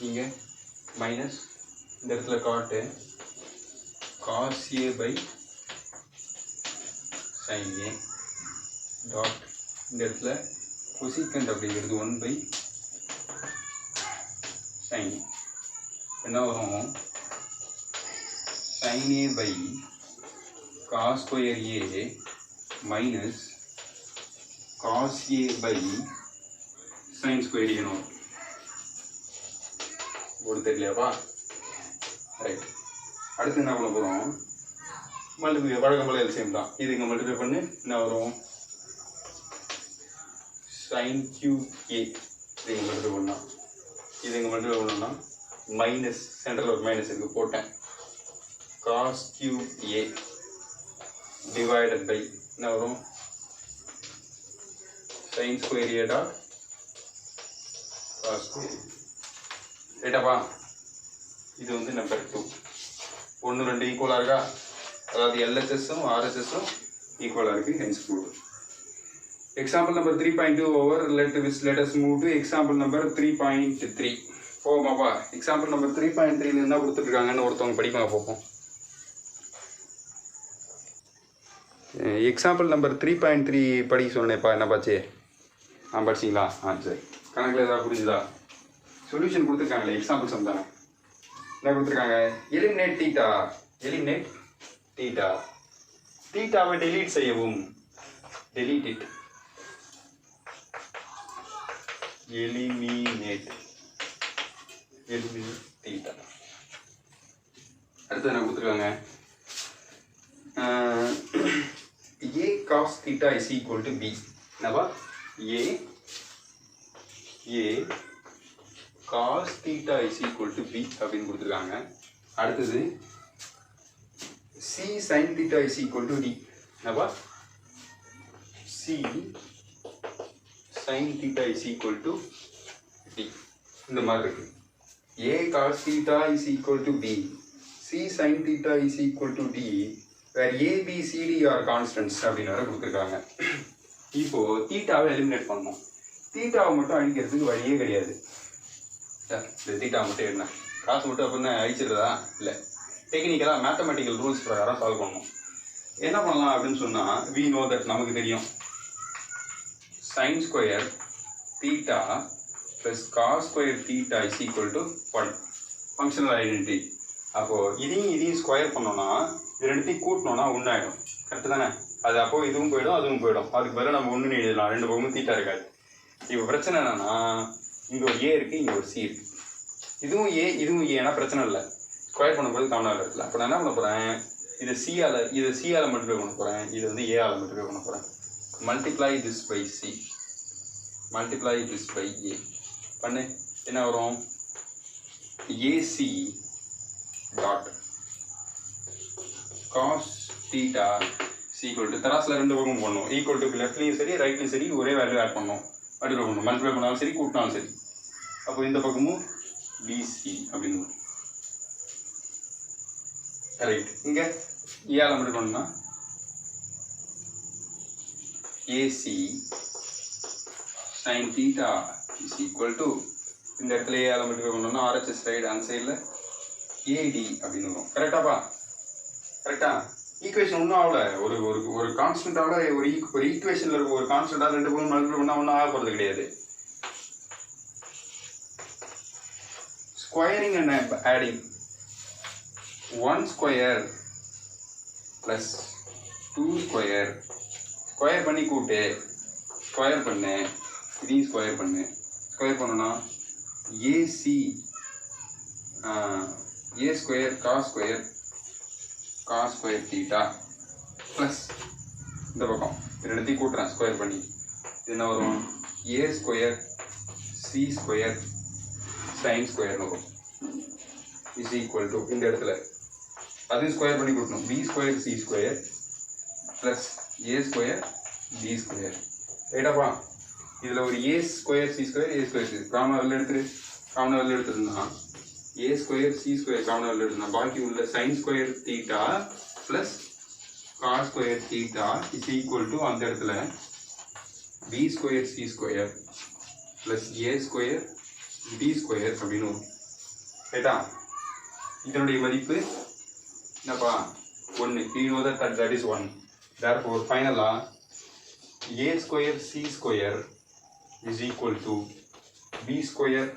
இங்கே மைனஸ் இந்த இடத்துல காட்டு cos a by sin a dot இந்த இடத்துல cosecant அப்படிங்கிறது 1 by sin என்ன வரும் sin a by cos square a minus cos a by sin square a வரும். ஒரு தெரியலையாப்பா? ரைட். அடுத்து என்ன பண்ண போகிறோம்? மல்டிப்ளை வழக்கம் போல எல்சிஎம் தான். இது இங்கே மல்டிப்ளை பண்ணி என்ன வரும் sin cube a இது இங்கே மல்டிப்ளை பண்ணால் இது இங்கே மல்டிப்ளை பண்ணோம்னா மைனஸ் சென்டரில் ஒரு மைனஸ் இருக்குது போட்டேன் cos cube a divided by என்ன வரும் sin square a dot cos square ரைட்டாப்பா? இது வந்து நம்பர் 2. 1 2 ஈக்குவலாக இருக்கா? அதாவது LHSம் RHSம் ஈக்குவலாக இருக்குது. Hence proved. Example number 3.2 over let us move to example number 3.3. போவோமாப்பா? எக்ஸாம்பிள் நம்பர் 3.3ல என்ன கொடுத்துட்ருக்காங்கன்னு ஒருத்தவங்க படிப்பாங்க பார்ப்போம். எக்ஸாம்பிள் நம்பர் 3.3 படிக்க சொன்னேன்ப்பா. என்ன பாச்சு? படிச்சிங்களா? சரி. கணக்கில் ஏதாவது புரிஞ்சுதா? சொல்யூஷன் கொடுத்துருக்காங்களே, எக்ஸாம்பிள் சம் தானே. என்ன கொடுத்துருக்காங்க? Eliminate theta. Eliminate theta. தீட்டாவை டெலீட் செய்யவும். Delete it. Eliminate. Eliminate theta. அடுத்து என்ன கொடுத்துருக்காங்க? a cos theta is equal to b. என்னவா? a cos theta is equal to b அப்படின்னு கொடுத்துருக்காங்க. அடுத்தது c sin theta is equal to d. என்னவா? c sin theta is equal to d. இந்த மாதிரி இருக்கு. a cos theta is equal to b. c sin theta is equal to d. where a b c d are constants அப்படின்னு வர கொடுத்துருக்காங்க. இப்போ தீட்டாவை eliminate பண்ணணும். தீட்டாவை மட்டும் அழிக்கிறதுக்கு வழியே கிடையாது. இந்த தீட்டா மட்டும் என்ன காசு மட்டும் அப்படின்னா அழிச்சிடுறதா? இல்லை. டெக்னிக்கலாக மேத்தமெட்டிக்கல் ரூல்ஸ் பிரகாரம் சால்வ் பண்ணணும். என்ன பண்ணலாம் அப்படின்னு சொன்னால் we know that நமக்கு தெரியும் sin square theta plus cos square theta is equal to 1 functional identity. அப்போது இதையும் ஸ்கொயர் பண்ணோன்னா இது ரெண்டுத்தையும் கூட்டினோன்னா ஒன்றாயிடும். கரெக்டு தானே? அது அப்போது இதுவும் போயிடும் அதுவும் போயிடும். அதுக்கு பதிலாக நம்ம ஒன்றுன்னு எழுதலாம். ரெண்டு பக்கமும் தீட்டா இருக்காது. இப்போ பிரச்சனை என்னன்னா இங்கே ஒரு ஏ இருக்குது, இங்கே ஒரு சி இருக்குது. இதுவும் ஏ இதுவும் ஏன்னா பிரச்சனை இல்லை. ஸ்கொயர் பண்ணும்போது காமனாக இடத்துல. அப்போ நான் என்ன பண்ண போகிறேன்? இது சியால் மல்டிப்ளை பண்ண போகிறேன். இது வந்து ஏஆல் மல்டிப்ளை பண்ண போகிறேன். Multiply this by c, multiply this by a பண்ணு. என்ன வரும்? Ac dot cos theta equal to தராசில் ரெண்டு பக்கம் பண்ணணும். ஈக்குவல் டு லெஃப்ட்லேயும் சரி ரைட்லேயும் சரி ஒரே வேல்யூ ஆட் பண்ணணும். மல்டிப்ளை பண்ணணும். மல்டிப்ளை பண்ணாலும் சரி கூட்டினாலும் சரி. அப்போ இந்த பக்கமும் பிசி அப்படின்னு ரைட். இங்கே ஏஆல் மல்டிப்ளை பண்ணா AC sin theta is equal to இந்த இடத்துல ஏஆல் மல்டிப்ளை பண்ணோம்னா ஆர்ஹெச்எஸ் ரைட் அந்த சைடில் ஏடி அப்படின்னு வரும். கரெக்டாப்பா? கரெக்டா? ஈக்குவேஷன் ஒன்றும் ஆகல. ஒரு ஒரு ஒரு கான்ஸ்டன்டாக ஒரு ஈக்குவேஷனில் இருக்க ஒரு கான்ஸ்டன்டாக ரெண்டு பக்கம் மல்டிப்ளை பண்ணால் ஒன்றும் ஆக போகிறது கிடையாது. Squaring and adding 1 square plus 2 square square பண்ணி கூட்டு, ஸ்கொயர் பண்ணு, இதையும் ஸ்கொயர் பண்ணு. ஸ்கொயர் பண்ணோன்னா AC A square cos square theta plus இந்த பக்கம் ரெண்டுத்தையும் கூட்டுறேன் ஸ்கொயர் பண்ணி. இது என்ன வரும்? A square C square sine ஸ்கொயர்னு வரும். இஸ் ஈக்குவல் டு இந்த இடத்துல அதையும் ஸ்கொயர் பண்ணி கொடுக்கணும். B square C square plus a square b square. ரைட்டாப்பா? இதில் ஒரு a square C square a square c காமனாக வெளில எடுத்துருந்தா ஏ ஸ்கொயர் சி ஸ்கொயர் காமனாக வெளில எடுத்துருந்தா பாக்கி உள்ள sine square theta plus cos square theta is equal to அந்த இடத்துல b square C square plus a square b square அப்படின்னு வரும். ரைட்டா? இதனுடைய மதிப்பு என்னப்பா? 1. we know that is 1. therefore finally a square c square is equal to b square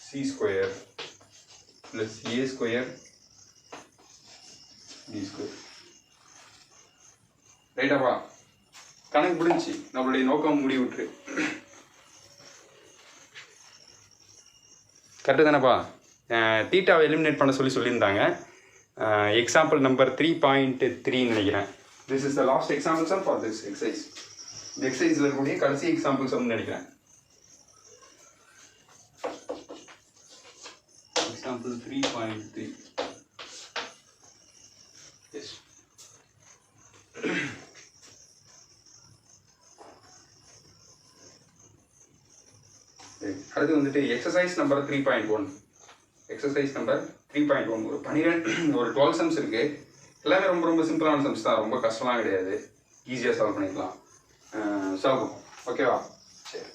c square plus a square b square. ரைட்டாப்பா? கணக்கு முடிஞ்சு நம்மளுடைய நோக்கம் முடிவுற்று. கரெக்டு தானேப்பா? தீட்டாவை எலிமினேட் பண்ண சொல்லியிருந்தாங்க. எக்ஸாம்பிள் நம்பர் 3.3 நினைக்கிறேன். This is the last example sum for this exercise. இந்த எக்ஸசைஸில் இருக்கக்கூடிய கடைசி எக்ஸாம்பிள் சம் நினைக்கிறேன். எக்ஸாம்பிள் 3.3. எஸ். அடுத்து வந்துட்டு எக்ஸசைஸ் நம்பர் 3.1. எக்ஸசைஸ் நம்பர் 3.1 ஒரு 12 சம்ஸ் இருக்கு. எல்லாமே ரொம்ப ரொம்ப சிம்பிளான சம்ஸ் தான், ரொம்ப கஷ்டமாக கிடையாது. ஈஸியாக சால்வ் பண்ணிக்கலாம். சால்வ் பண்ணுவோம். ஓகேவா? சரி.